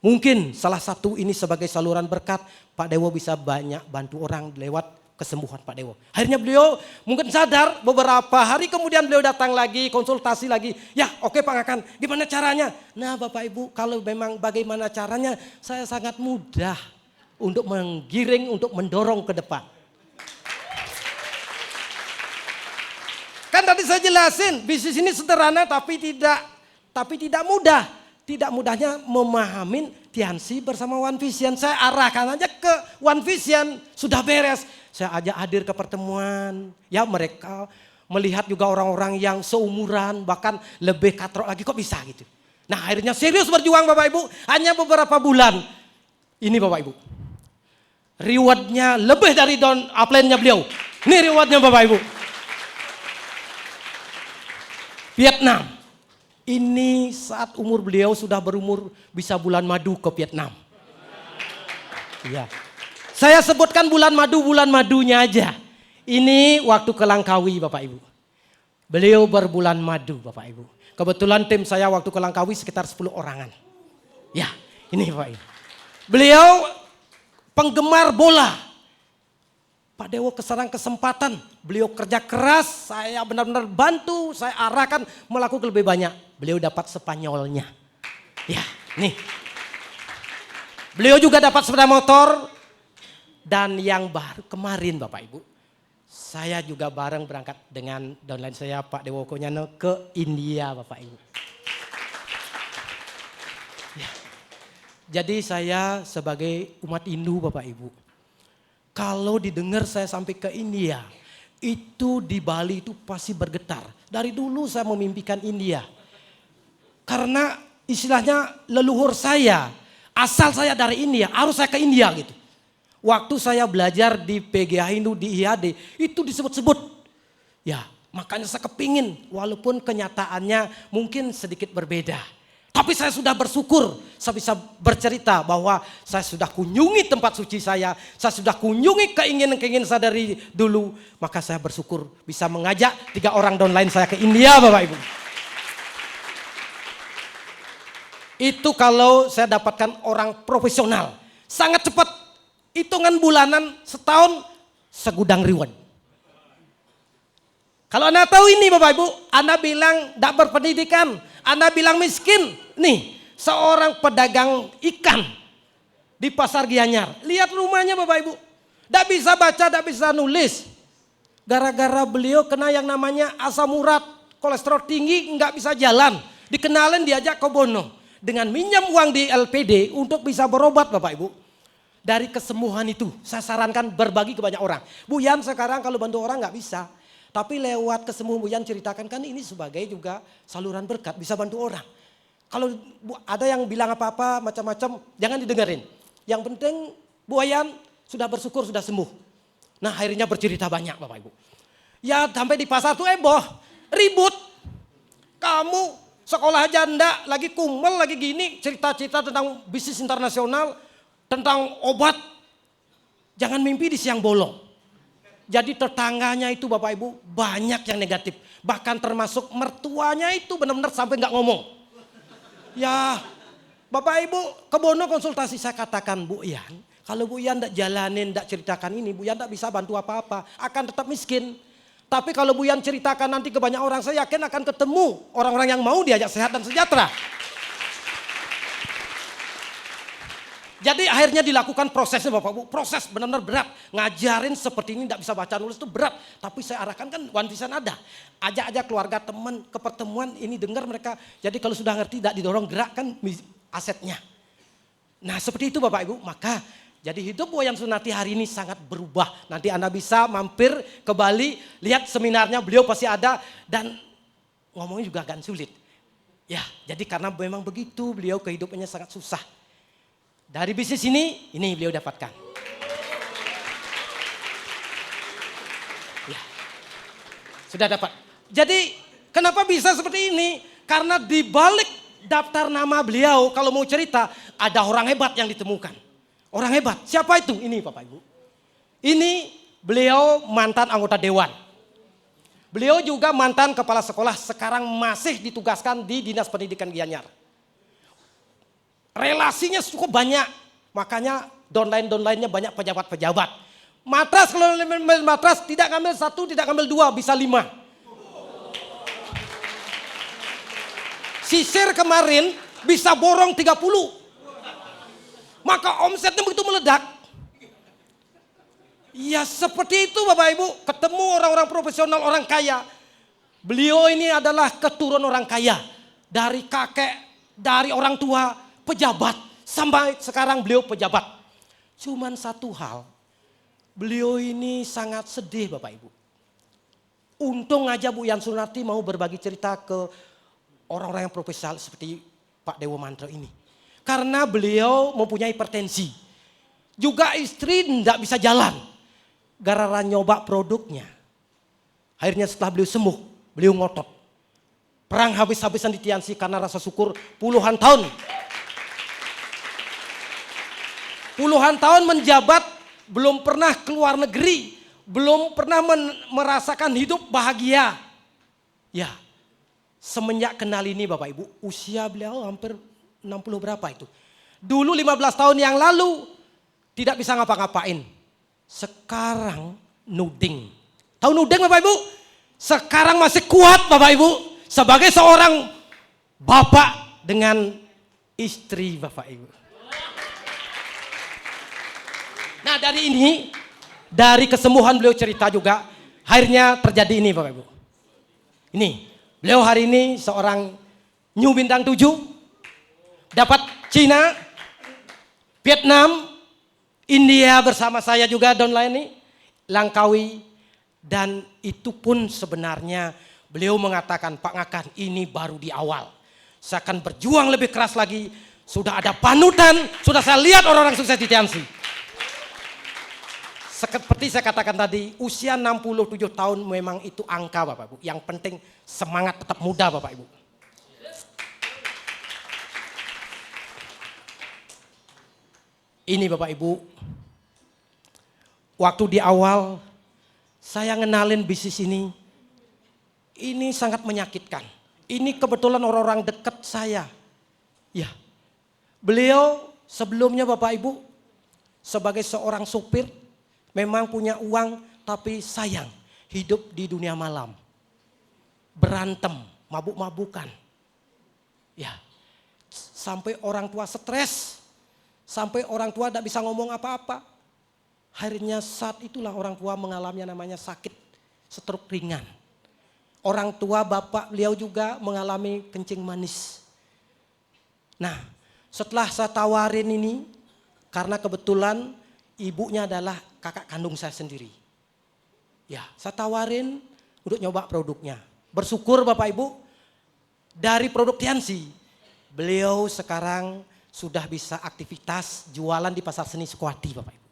mungkin salah satu ini sebagai saluran berkat, Pak Dewo bisa banyak bantu orang lewat kesembuhan Pak Dewo. Akhirnya beliau mungkin sadar, beberapa hari kemudian beliau datang lagi, konsultasi lagi. Ya oke Pak Akan, gimana caranya? Nah Bapak Ibu, kalau memang bagaimana caranya, saya sangat mudah untuk menggiring, untuk mendorong ke depan. Kan tadi saya jelasin, bisnis ini sederhana tapi tidak mudah. Tidak mudahnya memahamin Tiansi bersama One Vision. Saya arahkan aja ke One Vision, sudah beres. Saya ajak hadir ke pertemuan. Ya mereka melihat juga orang-orang yang seumuran, bahkan lebih katrok lagi, kok bisa gitu. Nah akhirnya serius berjuang Bapak Ibu, hanya beberapa bulan. Ini Bapak Ibu, rewardnya lebih dari down upline-nya beliau. Ini rewardnya Bapak Ibu. Vietnam. Ini saat umur beliau sudah berumur bisa bulan madu ke Vietnam. Iya. Saya sebutkan bulan madunya aja. Ini waktu ke Langkawi Bapak Ibu. Beliau berbulan madu Bapak Ibu. Kebetulan tim saya waktu ke Langkawi sekitar 10 orangan. Ya ini Bapak Ibu. Beliau penggemar bola. Pak Dewo kesarang kesempatan, beliau kerja keras, saya benar-benar bantu, saya arahkan melakukan lebih banyak. Beliau dapat Spanyolnya. Ya, nih. Beliau juga dapat sepeda motor. Dan yang baru kemarin Bapak Ibu, saya juga bareng berangkat dengan downline saya Pak Dewo Konyano ke India Bapak Ibu. Ya. Jadi saya sebagai umat Hindu Bapak Ibu, kalau didengar saya sampai ke India, itu di Bali itu pasti bergetar. Dari dulu saya memimpikan India. Karena istilahnya leluhur saya, asal saya dari India, harus saya ke India gitu. Waktu saya belajar di PGH Hindu, di IAD, itu disebut-sebut. Ya, makanya saya kepingin, walaupun kenyataannya mungkin sedikit berbeda. Tapi saya sudah bersyukur, saya bisa bercerita bahwa saya sudah kunjungi tempat suci saya sudah kunjungi keinginan-keinginan saya dari dulu. Maka saya bersyukur bisa mengajak 3 orang downline saya ke India, Bapak Ibu. Itu kalau saya dapatkan orang profesional. Sangat cepat, hitungan bulanan, setahun, segudang reward. Kalau Anda tahu ini Bapak Ibu, Anda bilang tidak berpendidikan, Anda bilang miskin. Nih, seorang pedagang ikan di pasar Gianyar. Lihat rumahnya Bapak Ibu. Tidak bisa baca, tidak bisa nulis. Gara-gara beliau kena yang namanya asam urat, kolesterol tinggi, nggak bisa jalan. Dikenalin diajak ke Bono. Dengan minjam uang di LPD untuk bisa berobat Bapak Ibu. Dari kesembuhan itu saya sarankan berbagi ke banyak orang. Bu Yan sekarang kalau bantu orang nggak bisa. Tapi lewat kesembuhan Bu Yan ceritakan kan ini sebagai juga saluran berkat bisa bantu orang. Kalau ada yang bilang apa-apa macam-macam jangan didengerin. Yang penting Bu Yan sudah bersyukur sudah sembuh. Nah akhirnya bercerita banyak Bapak Ibu. Ya sampai di pasar tuh heboh, ribut. Kamu sekolah aja enggak, lagi kumel, lagi gini, cerita-cerita tentang bisnis internasional, tentang obat. Jangan mimpi di siang bolong. Jadi tetangganya itu Bapak Ibu banyak yang negatif. Bahkan termasuk mertuanya itu benar-benar sampai nggak ngomong. Ya Bapak Ibu ke Bono konsultasi saya katakan Bu Yan, kalau Bu Yan enggak jalanin, enggak ceritakan ini, Bu Yan enggak bisa bantu apa-apa, akan tetap miskin. Tapi kalau Bu Yan ceritakan nanti ke banyak orang, saya yakin akan ketemu orang-orang yang mau diajak sehat dan sejahtera. Jadi akhirnya dilakukan prosesnya Bapak Bu, proses benar-benar berat. Ngajarin seperti ini tidak bisa baca nulis itu berat. Tapi saya arahkan kan One Vision ada. Ajak aja keluarga teman ke pertemuan ini dengar mereka. Jadi kalau sudah ngerti tidak didorong gerak kan asetnya. Nah seperti itu Bapak Ibu, maka jadi hidup Wayan Sunarti hari ini sangat berubah. Nanti Anda bisa mampir ke Bali, lihat seminarnya beliau pasti ada. Dan ngomongnya juga agak sulit. Ya jadi karena memang begitu beliau kehidupannya sangat susah. Dari bisnis ini beliau dapatkan. Ya, sudah dapat. Jadi kenapa bisa seperti ini? Karena di balik daftar nama beliau kalau mau cerita ada orang hebat yang ditemukan. Orang hebat, siapa itu? Ini Bapak Ibu. Ini beliau mantan anggota dewan. Beliau juga mantan kepala sekolah, sekarang masih ditugaskan di Dinas Pendidikan Gianyar. Relasinya cukup banyak, makanya downline-downline-nya banyak pejabat-pejabat. Matras, kalau matras tidak ngambil 1, tidak ngambil 2, bisa 5. Sisir kemarin bisa borong 30. Maka omsetnya begitu meledak. Ya seperti itu Bapak Ibu, ketemu orang-orang profesional, orang kaya. Beliau ini adalah keturunan orang kaya. Dari kakek, dari orang tua, pejabat. Sampai sekarang beliau pejabat. Cuman satu hal, beliau ini sangat sedih Bapak Ibu. Untung aja Bu Yan Sunarti mau berbagi cerita ke orang-orang yang profesional seperti Pak Dewo Mantro ini. Karena beliau mempunyai hipertensi. Juga istri tidak bisa jalan. Gara-gara nyoba produknya. Akhirnya setelah beliau sembuh, beliau ngotot. Perang habis-habisan di Tiansi karena rasa syukur puluhan tahun. Puluhan tahun menjabat, belum pernah keluar negeri. Belum pernah merasakan hidup bahagia. Ya, semenjak kenal ini Bapak Ibu, usia beliau hampir 60 berapa itu. Dulu 15 tahun yang lalu tidak bisa ngapa-ngapain. Sekarang nuding. Tahu nuding Bapak Ibu? Sekarang masih kuat Bapak Ibu. Sebagai seorang bapak dengan istri Bapak Ibu. Nah dari ini, dari kesembuhan beliau cerita juga. Akhirnya terjadi ini Bapak Ibu. Ini, beliau hari ini seorang New Bintang 7. Dapat Cina, Vietnam, India bersama saya juga downline ini, Langkawi. Dan itu pun sebenarnya beliau mengatakan, Pak Ngakan ini baru di awal. Saya akan berjuang lebih keras lagi. Sudah ada panutan, sudah saya lihat orang-orang sukses di Tiansi. Seperti saya katakan tadi, usia 67 tahun memang itu angka Bapak Ibu. Yang penting semangat tetap muda Bapak Ibu. Ini Bapak Ibu, waktu di awal saya ngenalin bisnis ini sangat menyakitkan. Ini kebetulan orang-orang dekat saya. Ya, beliau sebelumnya Bapak Ibu sebagai seorang supir memang punya uang tapi sayang hidup di dunia malam. Berantem, mabuk-mabukan. Ya, sampai orang tua stres, sampai orang tua tidak bisa ngomong apa-apa. Akhirnya saat itulah orang tua mengalami yang namanya sakit stroke ringan. Orang tua bapak beliau juga mengalami kencing manis. Nah, setelah saya tawarin ini, karena kebetulan ibunya adalah kakak kandung saya sendiri. Ya, saya tawarin untuk nyoba produknya. Bersyukur Bapak Ibu, dari produk Tiansi, beliau sekarang sudah bisa aktivitas jualan di Pasar Seni Sukawati Bapak Ibu.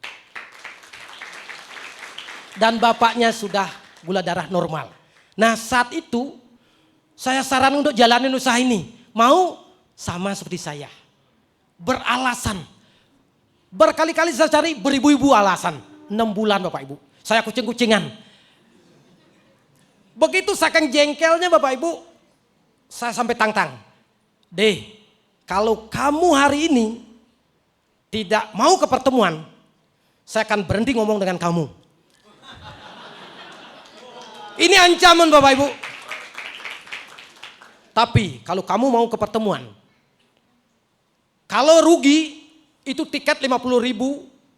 Dan bapaknya sudah gula darah normal. Nah saat itu saya saran untuk jalanin usaha ini. Mau sama seperti saya. Beralasan. Berkali-kali saya cari beribu-ibu alasan. 6 bulan Bapak Ibu. Saya kucing-kucingan. Begitu saking jengkelnya Bapak Ibu. Saya sampai tantang. Deh, kalau kamu hari ini tidak mau ke pertemuan, saya akan berhenti ngomong dengan kamu. Ini ancaman Bapak Ibu. Tapi kalau kamu mau ke pertemuan, kalau rugi itu tiket 50.000,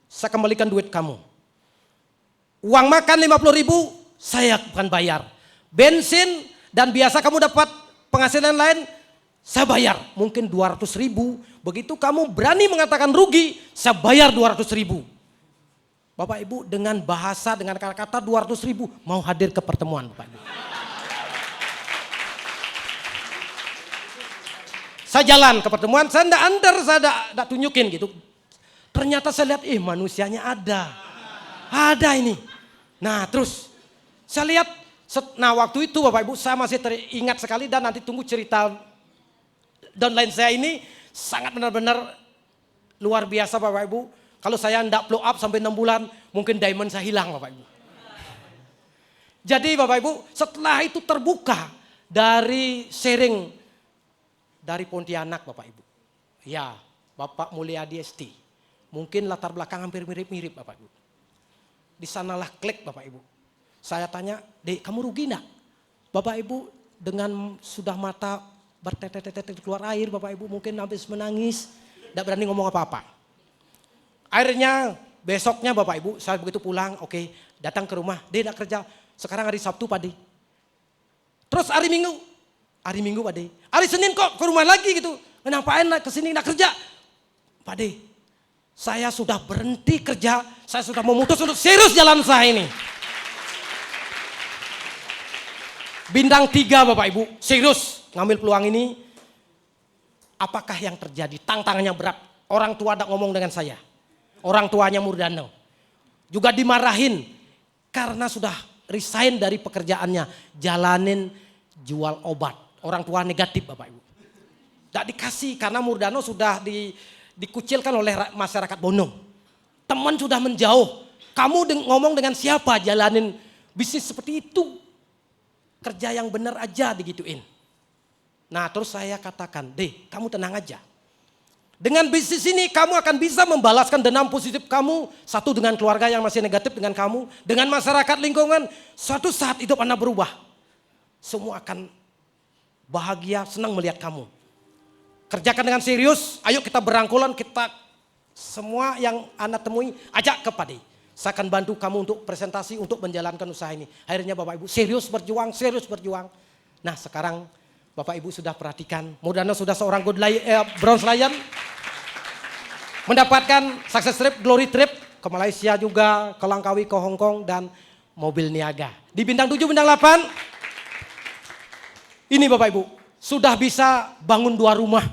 saya kembalikan duit kamu. Uang makan 50.000 saya bukan bayar. Bensin dan biasa kamu dapat penghasilan lain saya bayar. Mungkin 200.000. Begitu kamu berani mengatakan rugi, saya bayar 200.000. Bapak Ibu dengan bahasa, dengan kata-kata 200.000 mau hadir ke pertemuan Bapak Ibu. Saya jalan ke pertemuan, saya enggak under, saya enggak tunjukin gitu. Ternyata saya lihat, manusianya ada. Ada ini. Nah terus saya lihat, nah waktu itu Bapak Ibu saya masih teringat sekali dan nanti tunggu cerita downline saya ini sangat benar-benar luar biasa Bapak Ibu. Kalau saya enggak blow up sampai 6 bulan, mungkin diamond saya hilang Bapak Ibu. Jadi Bapak Ibu, setelah itu terbuka dari sharing dari Pontianak Bapak Ibu. Ya, Bapak Mulyadi ST. Mungkin latar belakang hampir mirip-mirip Bapak Ibu. Di sanalah klik Bapak Ibu. Saya tanya, Dek kamu rugi enggak? Bapak Ibu dengan sudah mata bertetet-tetet keluar air Bapak Ibu mungkin habis menangis. Enggak berani ngomong apa-apa. Akhirnya besoknya Bapak Ibu saya begitu pulang, oke, datang ke rumah, dia tidak kerja, sekarang hari Sabtu Pak De. Terus hari Minggu Pak De. Hari Senin kok ke rumah lagi gitu, ngapain kesini tidak kerja? Pak De, saya sudah berhenti kerja, saya sudah memutus untuk serius jalan saya ini. Bintang 3 Bapak Ibu, serius ngambil peluang ini. Apakah yang terjadi? Tantangannya berat, orang tua tidak ngomong dengan saya. Orang tuanya Murdano juga dimarahin karena sudah resign dari pekerjaannya, jalanin jual obat. Orang tua negatif Bapak Ibu. Tidak dikasih karena Murdano sudah dikucilkan oleh masyarakat Bono. Teman sudah menjauh. Kamu ngomong dengan siapa jalanin bisnis seperti itu? Kerja yang benar aja digituin. Nah terus saya katakan, Deh kamu tenang aja. Dengan bisnis ini kamu akan bisa membalaskan dendam positif kamu. Satu dengan keluarga yang masih negatif dengan kamu. Dengan masyarakat lingkungan. Suatu saat hidup Anda berubah. Semua akan bahagia, senang melihat kamu. Kerjakan dengan serius. Ayo kita berangkulan, kita semua yang Anda temui ajak ke Pade. Saya akan bantu kamu untuk presentasi, untuk menjalankan usaha ini. Akhirnya Bapak Ibu serius berjuang. Nah sekarang Bapak Ibu sudah perhatikan, Murdano sudah seorang bronze lion, mendapatkan success trip, glory trip ke Malaysia juga, ke Langkawi, ke Hong Kong dan mobil niaga. Di bintang 7, bintang 8, ini Bapak Ibu sudah bisa bangun 2 rumah.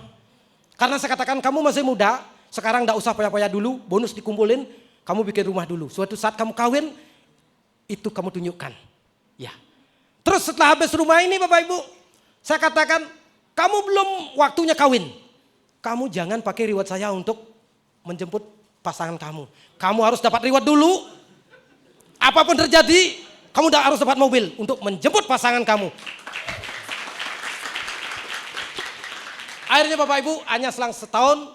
Karena saya katakan kamu masih muda, sekarang tidak usah payah-payah dulu, bonus dikumpulin, kamu bikin rumah dulu. Suatu saat kamu kawin, itu kamu tunjukkan. Ya. Terus setelah habis rumah ini Bapak Ibu, saya katakan, kamu belum waktunya kawin. Kamu jangan pakai reward saya untuk menjemput pasangan kamu. Kamu harus dapat reward dulu. Apapun terjadi, kamu harus dapat mobil untuk menjemput pasangan kamu. Akhirnya Bapak Ibu, hanya selang setahun,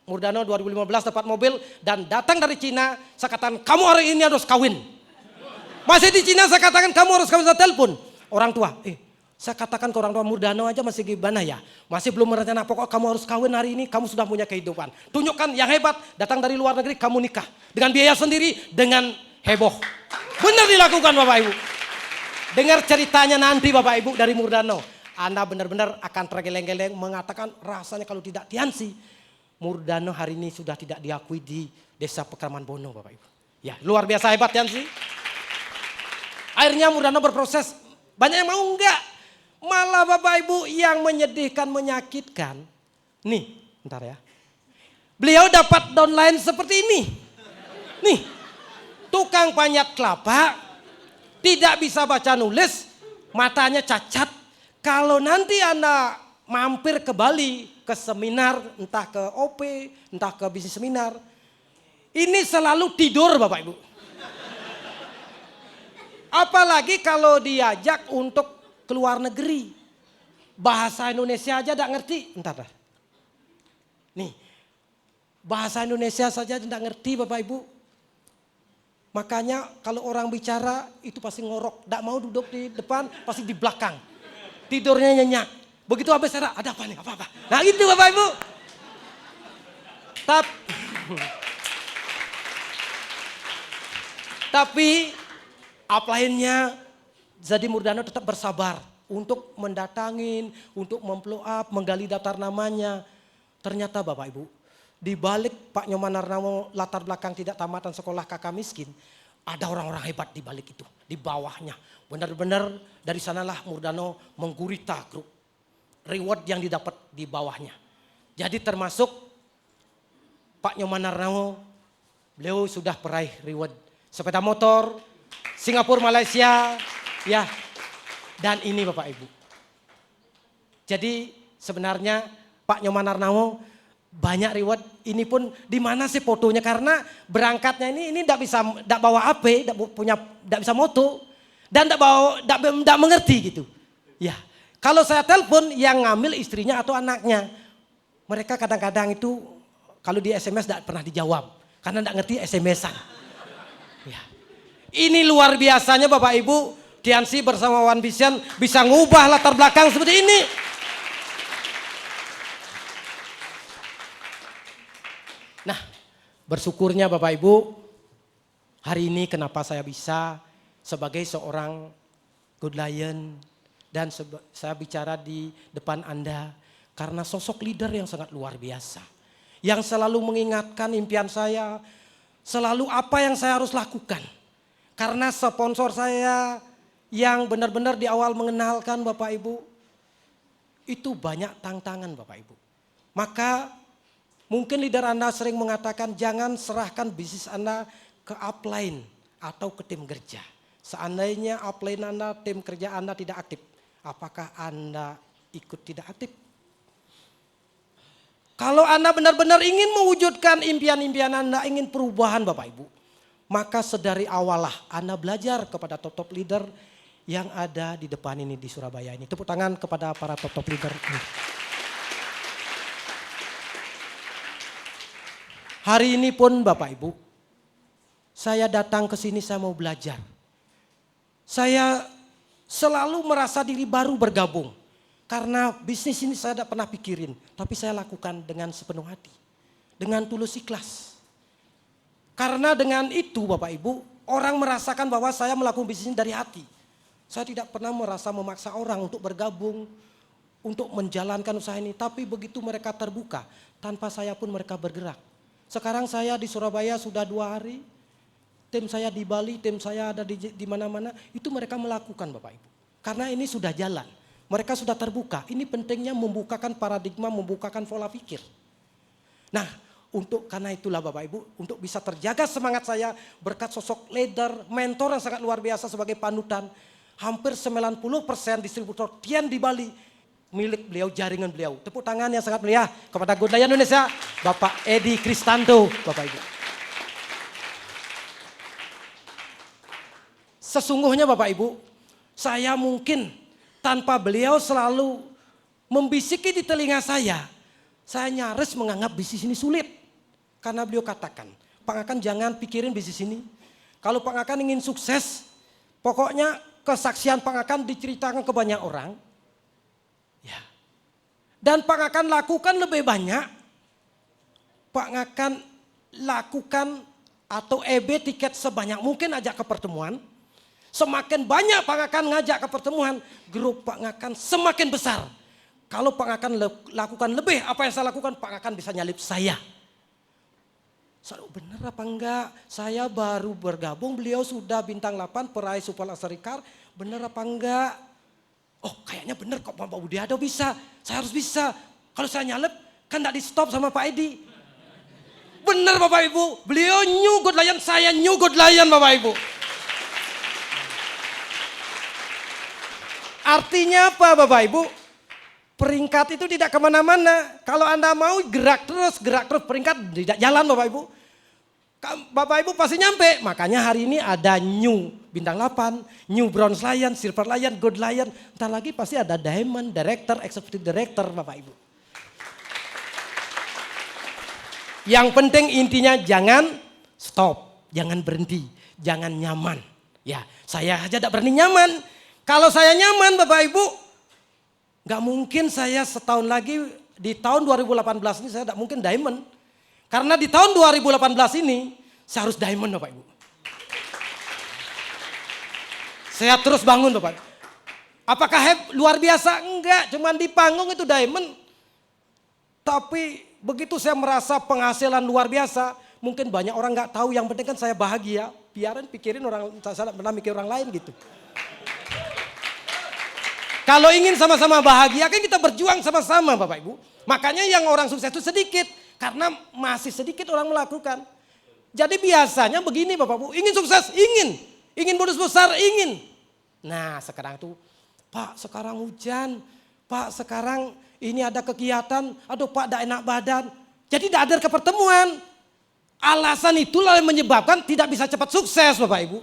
Murdano 2015 dapat mobil dan datang dari Cina. Saya katakan, kamu hari ini harus kawin. Masih di Cina saya katakan, kamu harus kawin. Saya telepon orang tua. Saya katakan ke orang tua, Murdano aja masih gimana ya? Masih belum merencana, pokok kamu harus kawin hari ini, kamu sudah punya kehidupan. Tunjukkan yang hebat, datang dari luar negeri, kamu nikah. Dengan biaya sendiri, dengan heboh. Benar dilakukan Bapak Ibu. Dengar ceritanya nanti Bapak Ibu dari Murdano. Anda benar-benar akan tergeleng-geleng mengatakan rasanya kalau tidak Tiansi. Murdano hari ini sudah tidak diakui di Desa Pekraman Bono Bapak Ibu. Ya luar biasa hebat Tiansi. Akhirnya Murdano berproses. Banyak yang mau enggak. Malah Bapak Ibu yang menyedihkan, menyakitkan. Nih bentar ya. Beliau dapat downline seperti ini. Nih. Tukang panjat kelapa. Tidak bisa baca nulis. Matanya cacat. Kalau nanti Anda mampir ke Bali, ke seminar, entah ke OP, entah ke bisnis seminar. Ini selalu tidur Bapak Ibu. Apalagi kalau diajak untuk ke luar negeri. Bahasa Indonesia aja tidak ngerti. Entar dah. Nih, bahasa Indonesia saja tidak ngerti Bapak Ibu. Makanya kalau orang bicara itu pasti ngorok. Tidak mau duduk di depan, pasti di belakang. Tidurnya nyenyak. Begitu habis ada apa nih? Apa-apa. Nah itu Bapak Ibu. Tapi upline-nya jadi Murdano tetap bersabar untuk mendatangin, untuk memfollow up, menggali daftar namanya. Ternyata Bapak Ibu, di balik Pak Nyoman Narnamo latar belakang tidak tamatan sekolah kakak miskin, ada orang-orang hebat di balik itu, di bawahnya. Benar-benar dari sanalah Murdano menggurita grup reward yang didapat di bawahnya. Jadi termasuk Pak Nyoman Narnamo, beliau sudah peraih reward sepeda motor, Singapura, Malaysia, ya. Dan ini Bapak Ibu. Jadi sebenarnya Pak Nyoman Narnamo banyak reward. Ini pun di mana sih fotonya? Karena berangkatnya ini tidak bawa AP, tidak bisa moto dan tidak mengerti gitu. Ya, kalau saya telepon yang ngambil istrinya atau anaknya, mereka kadang-kadang itu kalau di SMS tidak pernah dijawab karena tidak ngerti SMS-an. Ya. Ini luar biasanya Bapak Ibu, Tiansi bersama One Vision bisa ngubah latar belakang seperti ini. Nah, bersyukurnya Bapak Ibu, hari ini kenapa saya bisa sebagai seorang Good Lion dan saya bicara di depan Anda karena sosok leader yang sangat luar biasa. Yang selalu mengingatkan impian saya, selalu apa yang saya harus lakukan. Karena sponsor saya yang benar-benar di awal mengenalkan Bapak Ibu, itu banyak tantangan Bapak Ibu. Maka mungkin leader Anda sering mengatakan jangan serahkan bisnis Anda ke upline atau ke tim kerja. Seandainya upline Anda, tim kerja Anda tidak aktif, apakah Anda ikut tidak aktif? Kalau Anda benar-benar ingin mewujudkan impian-impian Anda, ingin perubahan Bapak Ibu, maka sedari awal lah Anda belajar kepada top leader yang ada di depan ini di Surabaya ini. Tepuk tangan kepada para top leader ini. Hari ini pun Bapak Ibu, saya datang ke sini saya mau belajar. Saya selalu merasa diri baru bergabung. Karena bisnis ini saya tidak pernah pikirin. Tapi saya lakukan dengan sepenuh hati. Dengan tulus ikhlas. Karena dengan itu Bapak Ibu, orang merasakan bahwa saya melakukan bisnis ini dari hati. Saya tidak pernah merasa memaksa orang untuk bergabung. Untuk menjalankan usaha ini. Tapi begitu mereka terbuka, tanpa saya pun mereka bergerak. Sekarang saya di Surabaya sudah 2 hari. Tim saya di Bali, tim saya ada di mana-mana. Itu mereka melakukan Bapak Ibu. Karena ini sudah jalan. Mereka sudah terbuka. Ini pentingnya membukakan paradigma, membukakan pola pikir. Nah, karena itulah Bapak Ibu, untuk bisa terjaga semangat saya berkat sosok leader, mentor yang sangat luar biasa sebagai panutan. Hampir 90% distributor Tian di Bali milik beliau, jaringan beliau. Tepuk tangan yang sangat meriah kepada Good Lion Indonesia, Bapak Edi Kristanto, Bapak Ibu. Sesungguhnya Bapak Ibu, saya mungkin tanpa beliau selalu membisiki di telinga saya nyaris menganggap bisnis ini sulit. Karena beliau katakan, Pak Akan jangan pikirin bisnis ini. Kalau Pak Akan ingin sukses, pokoknya kesaksian Pak Akan diceritakan ke banyak orang. Ya. Dan Pak Akan lakukan lebih banyak. Pak Akan lakukan atau EB tiket sebanyak mungkin ajak ke pertemuan. Semakin banyak Pak Akan ngajak ke pertemuan, grup Pak Akan semakin besar. Kalau Pak Akan lakukan lebih apa yang saya lakukan, Pak Akan bisa nyalip saya. Benar apa enggak? Saya baru bergabung, beliau sudah bintang 8 peraih Super Luxury Car. Benar apa enggak? Oh kayaknya benar kok Pak Budiado bisa. Saya harus bisa. Kalau saya nyalip kan enggak di stop sama Pak Edi. Benar Bapak Ibu, beliau New God Lion, saya New God Lion Bapak Ibu. Artinya apa Bapak Ibu? Peringkat itu tidak kemana-mana. Kalau Anda mau gerak terus, peringkat tidak jalan Bapak Ibu. Bapak Ibu pasti nyampe. Makanya hari ini ada New Bintang 8, New Bronze Lion, Silver Lion, Gold Lion. Ntar lagi pasti ada Diamond, Director, Executive Director Bapak Ibu. Yang penting intinya jangan stop, jangan berhenti, jangan nyaman. Ya, saya aja tidak berani nyaman. Kalau saya nyaman Bapak Ibu, gak mungkin saya setahun lagi di tahun 2018 ini saya tidak mungkin diamond. Karena di tahun 2018 ini saya harus diamond Bapak Ibu. Saya terus bangun Bapak. Apakah luar biasa? Enggak, cuman di panggung itu diamond. Tapi begitu saya merasa penghasilan luar biasa, mungkin banyak orang nggak tahu. Yang penting kan saya bahagia. Biarin pikirin orang, saya pernah mikir orang lain gitu. Kalau ingin sama-sama bahagia, kan kita berjuang sama-sama Bapak Ibu. Makanya yang orang sukses itu sedikit, karena masih sedikit orang melakukan. Jadi biasanya begini Bapak Ibu, ingin sukses, ingin bonus besar, ingin. Nah sekarang tuh, Pak sekarang hujan, Pak sekarang ini ada kegiatan, aduh Pak tidak enak badan. Jadi tidak hadir ke pertemuan. Alasan itulah yang menyebabkan tidak bisa cepat sukses Bapak Ibu.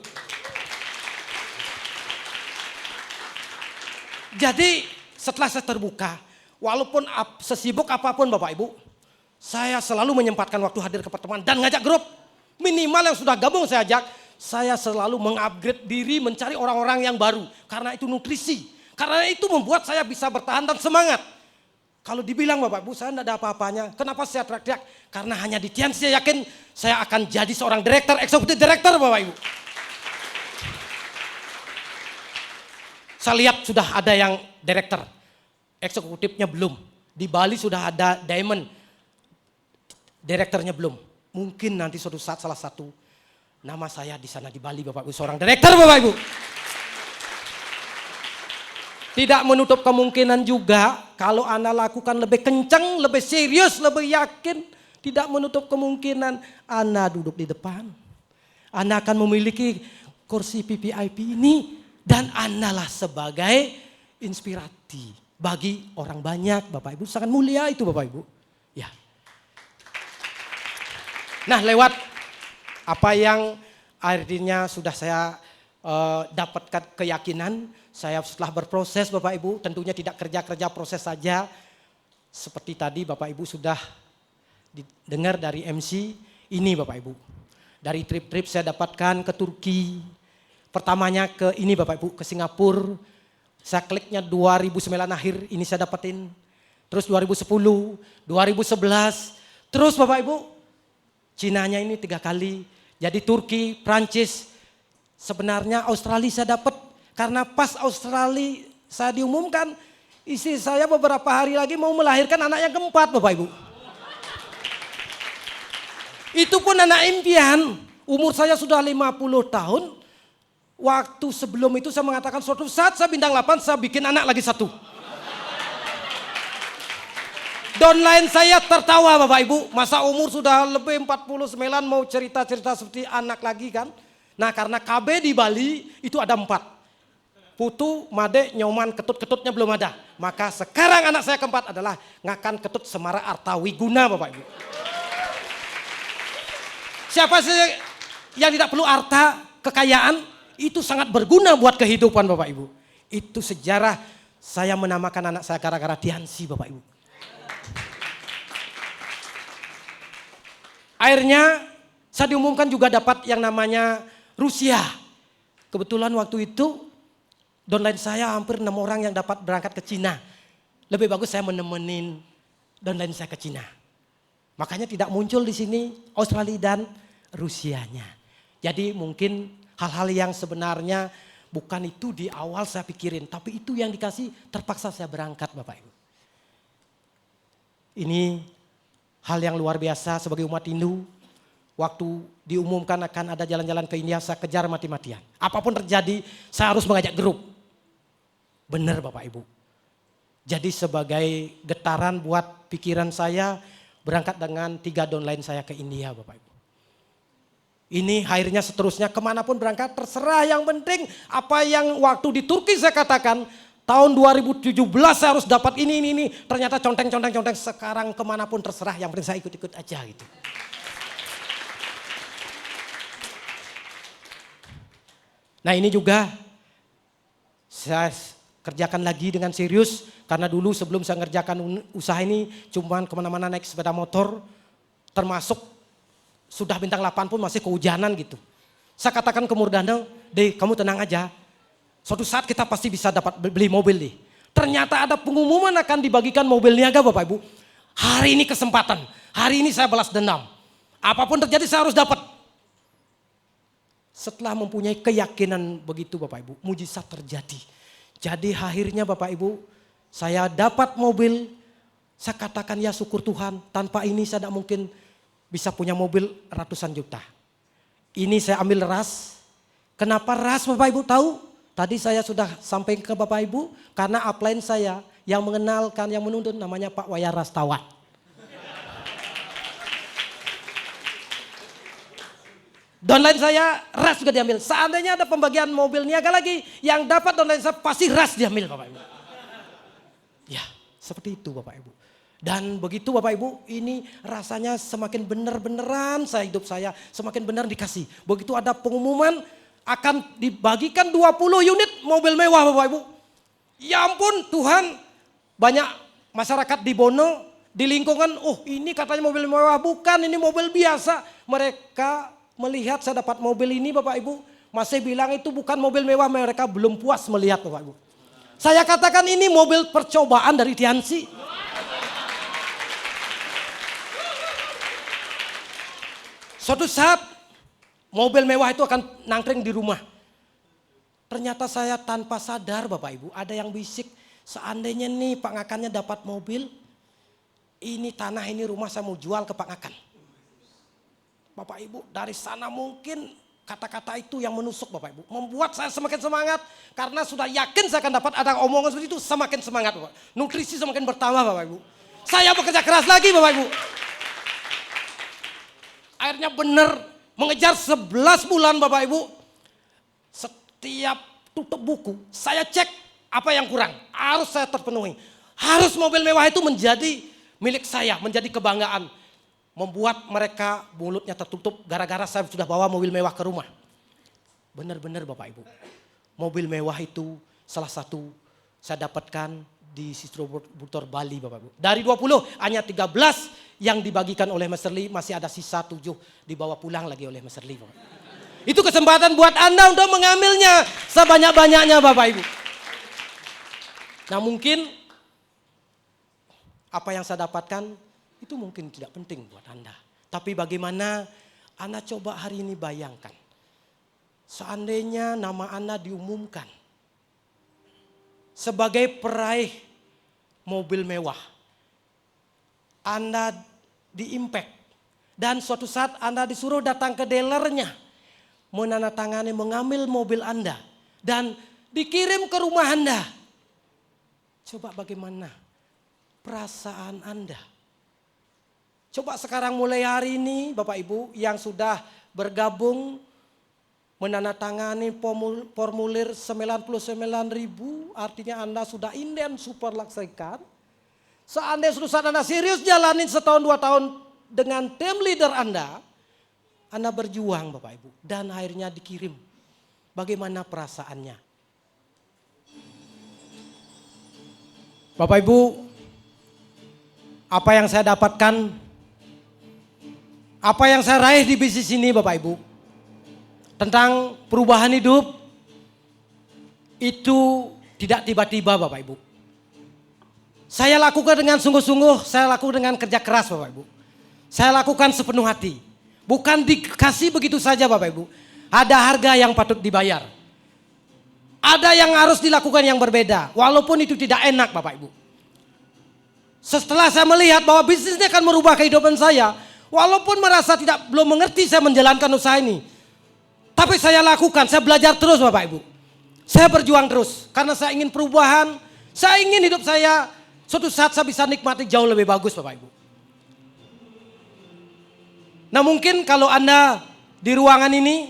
Jadi setelah saya terbuka, walaupun sesibuk apapun Bapak Ibu, saya selalu menyempatkan waktu hadir ke pertemuan dan ngajak grup. Minimal yang sudah gabung saya ajak, saya selalu mengupgrade diri mencari orang-orang yang baru. Karena itu nutrisi, karena itu membuat saya bisa bertahan dan semangat. Kalau dibilang Bapak Ibu saya tidak ada apa-apanya. Kenapa saya teriak-teriak? Karena hanya di Tian saya yakin saya akan jadi seorang direktur, eksekutif direktur Bapak Ibu. Saya lihat sudah ada yang direktur, eksekutifnya belum. Di Bali sudah ada diamond, direkturnya belum. Mungkin nanti suatu saat salah satu nama saya di sana di Bali Bapak Ibu, seorang direktur Bapak Ibu. Tidak menutup kemungkinan juga kalau Anda lakukan lebih kencang, lebih serius, lebih yakin. Tidak menutup kemungkinan Anda duduk di depan. Anda akan memiliki kursi PPIP ini. Dan Anda lah sebagai inspirasi bagi orang banyak Bapak Ibu. Sangat mulia itu Bapak Ibu. Ya. Nah lewat apa yang akhirnya sudah saya dapatkan keyakinan. Saya setelah berproses Bapak Ibu, tentunya tidak kerja-kerja proses saja. Seperti tadi Bapak Ibu sudah dengar dari MC ini Bapak Ibu. Dari trip-trip saya dapatkan ke Turki. Pertamanya ke ini Bapak Ibu, ke Singapura. Saya kliknya 2009 akhir ini saya dapetin. Terus 2010, 2011. Terus Bapak Ibu, Cinanya ini 3 kali. Jadi Turki, Prancis, sebenarnya Australia saya dapat. Karena pas Australia saya diumumkan, istri saya beberapa hari lagi mau melahirkan anak yang keempat Bapak Ibu. Itu pun anak impian, umur saya sudah 50 tahun. Waktu sebelum itu saya mengatakan suatu saat saya bintang 8 saya bikin anak lagi 1. Downline saya tertawa Bapak Ibu, masa umur sudah lebih 49 mau cerita-cerita seperti anak lagi kan. Nah karena KB di Bali itu ada 4. Putu, Made, Nyoman, Ketut-ketutnya belum ada. Maka sekarang anak saya keempat adalah Ngakan Ketut Semara Artawiguna Bapak Ibu. Siapa sih yang tidak perlu harta, kekayaan? Itu sangat berguna buat kehidupan Bapak Ibu. Itu sejarah saya menamakan anak saya gara-gara Tiansi Bapak Ibu. Akhirnya saya diumumkan juga dapat yang namanya Rusia. Kebetulan waktu itu downline saya hampir 6 orang yang dapat berangkat ke Cina. Lebih bagus saya menemenin downline saya ke Cina. Makanya tidak muncul di sini Australia dan Rusianya. Jadi mungkin hal-hal yang sebenarnya bukan itu di awal saya pikirin. Tapi itu yang dikasih, terpaksa saya berangkat Bapak Ibu. Ini hal yang luar biasa sebagai umat Hindu. Waktu diumumkan akan ada jalan-jalan ke India, saya kejar mati-matian. Apapun terjadi, saya harus mengajak grup. Benar Bapak Ibu. Jadi sebagai getaran buat pikiran saya, berangkat dengan 3 downline saya ke India Bapak Ibu. Ini akhirnya seterusnya kemanapun berangkat terserah, yang penting apa yang waktu di Turki saya katakan, tahun 2017 saya harus dapat ini. Ternyata conteng. Sekarang kemanapun terserah, yang penting saya ikut-ikut aja gitu. Nah ini juga saya kerjakan lagi dengan serius. Karena dulu sebelum saya ngerjakan usaha ini cuman kemana-mana naik sepeda motor. Termasuk sudah bintang 8 pun masih kehujanan gitu. Saya katakan ke Murdana, "Deh kamu tenang aja. Suatu saat kita pasti bisa dapat beli mobil deh." Ternyata ada pengumuman akan dibagikan mobil niaga Bapak Ibu. Hari ini kesempatan. Hari ini saya balas dendam. Apapun terjadi saya harus dapat. Setelah mempunyai keyakinan begitu Bapak Ibu, mujizat terjadi. Jadi akhirnya Bapak Ibu, saya dapat mobil. Saya katakan ya syukur Tuhan, tanpa ini saya tidak mungkin bisa punya mobil ratusan juta. Ini saya ambil ras. Kenapa ras Bapak Ibu tahu? Tadi saya sudah sampaikan ke Bapak Ibu, karena upline saya yang mengenalkan, yang menuntun namanya Pak Waya Rastawan. Downline saya ras juga diambil. Seandainya ada pembagian mobil niaga lagi, yang dapat downline saya pasti ras diambil Bapak Ibu. Ya seperti itu Bapak Ibu. Dan begitu Bapak Ibu, ini rasanya semakin benar-beneran hidup saya semakin benar dikasih. Begitu ada pengumuman akan dibagikan 20 unit mobil mewah Bapak Ibu. Ya ampun Tuhan, banyak masyarakat di Bono, di lingkungan, oh ini katanya mobil mewah, bukan ini mobil biasa. Mereka melihat saya dapat mobil ini Bapak Ibu, masih bilang itu bukan mobil mewah, mereka belum puas melihat Bapak Ibu. Saya katakan ini mobil percobaan dari Tiansi. Suatu saat mobil mewah itu akan nangkring di rumah. Ternyata saya tanpa sadar Bapak Ibu, ada yang bisik, seandainya nih Pak Ngakannya dapat mobil, ini tanah ini rumah saya mau jual ke Pak Ngakan. Bapak Ibu, dari sana mungkin kata-kata itu yang menusuk Bapak Ibu. Membuat saya semakin semangat. Karena sudah yakin saya akan dapat ada omongan seperti itu, semakin semangat Bapak. Nutrisi semakin bertambah Bapak Ibu. Saya bekerja keras lagi Bapak Ibu. Akhirnya benar mengejar 11 bulan Bapak Ibu. Setiap tutup buku saya cek apa yang kurang. Harus saya terpenuhi. Harus mobil mewah itu menjadi milik saya, menjadi kebanggaan. Membuat mereka mulutnya tertutup gara-gara saya sudah bawa mobil mewah ke rumah. Benar-benar Bapak Ibu. Mobil mewah itu salah satu saya dapatkan di distributor Bali Bapak Ibu. Dari 20 hanya 13 yang dibagikan oleh Mr. Lee, masih ada sisa 7 dibawa pulang lagi oleh Mr. Lee Bapak. Itu kesempatan buat Anda untuk mengambilnya sebanyak-banyaknya Bapak Ibu. Nah mungkin apa yang saya dapatkan itu mungkin tidak penting buat Anda. Tapi bagaimana Anda coba hari ini bayangkan. Seandainya nama Anda diumumkan sebagai peraih mobil mewah. Anda di-impact. Dan suatu saat Anda disuruh datang ke dealernya. Menandatangani, mengambil mobil Anda. Dan dikirim ke rumah Anda. Coba bagaimana perasaan Anda. Coba sekarang mulai hari ini Bapak Ibu yang sudah bergabung menandatangani formulir 99.000, artinya Anda sudah inden super laksaikan. Seandainya suatu saat Anda serius jalanin setahun 2 tahun dengan tim leader Anda berjuang Bapak Ibu dan akhirnya dikirim. bagaimana perasaannya. Bapak Ibu, apa yang saya dapatkan, apa yang saya raih di bisnis ini Bapak Ibu, tentang perubahan hidup, itu tidak tiba-tiba Bapak Ibu. Saya lakukan dengan sungguh-sungguh, saya lakukan dengan kerja keras Bapak Ibu. Saya lakukan sepenuh hati. Bukan dikasih begitu saja Bapak Ibu. Ada harga yang patut dibayar. Ada yang harus dilakukan yang berbeda. Walaupun itu tidak enak Bapak Ibu. Setelah saya melihat bahwa bisnisnya akan merubah kehidupan saya. Walaupun merasa belum mengerti saya menjalankan usaha ini. Tapi saya lakukan, saya belajar terus Bapak Ibu. Saya berjuang terus. Karena saya ingin perubahan. Saya ingin hidup saya suatu saat saya bisa nikmati jauh lebih bagus Bapak Ibu. Nah mungkin kalau Anda di ruangan ini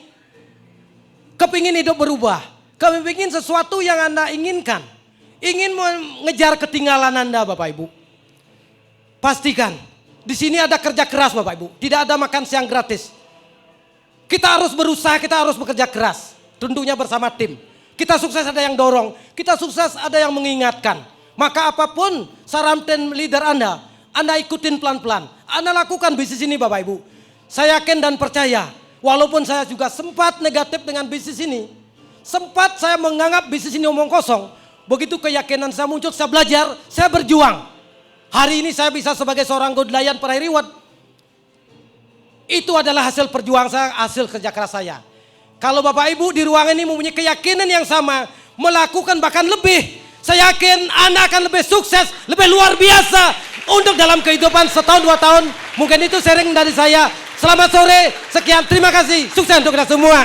kepingin hidup berubah, kepingin sesuatu yang Anda inginkan, ingin mengejar ketinggalan Anda Bapak Ibu. Pastikan di sini ada kerja keras Bapak Ibu, tidak ada makan siang gratis. Kita harus berusaha, kita harus bekerja keras, tentunya bersama tim. Kita sukses ada yang dorong, kita sukses ada yang mengingatkan. Maka apapun saran tim leader Anda ikutin pelan-pelan. Anda lakukan bisnis ini Bapak Ibu. Saya yakin dan percaya, walaupun saya juga sempat negatif dengan bisnis ini, sempat saya menganggap bisnis ini omong kosong, begitu keyakinan saya muncul, saya belajar, saya berjuang. Hari ini saya bisa sebagai seorang godlayan peraih reward. Itu adalah hasil perjuangan saya, hasil kerja keras saya. Kalau Bapak Ibu di ruangan ini mempunyai keyakinan yang sama, melakukan bahkan lebih, saya yakin Anda akan lebih sukses, lebih luar biasa untuk dalam kehidupan setahun 2 tahun. Mungkin itu sharing dari saya. Selamat sore, sekian, terima kasih, sukses untuk kita semua.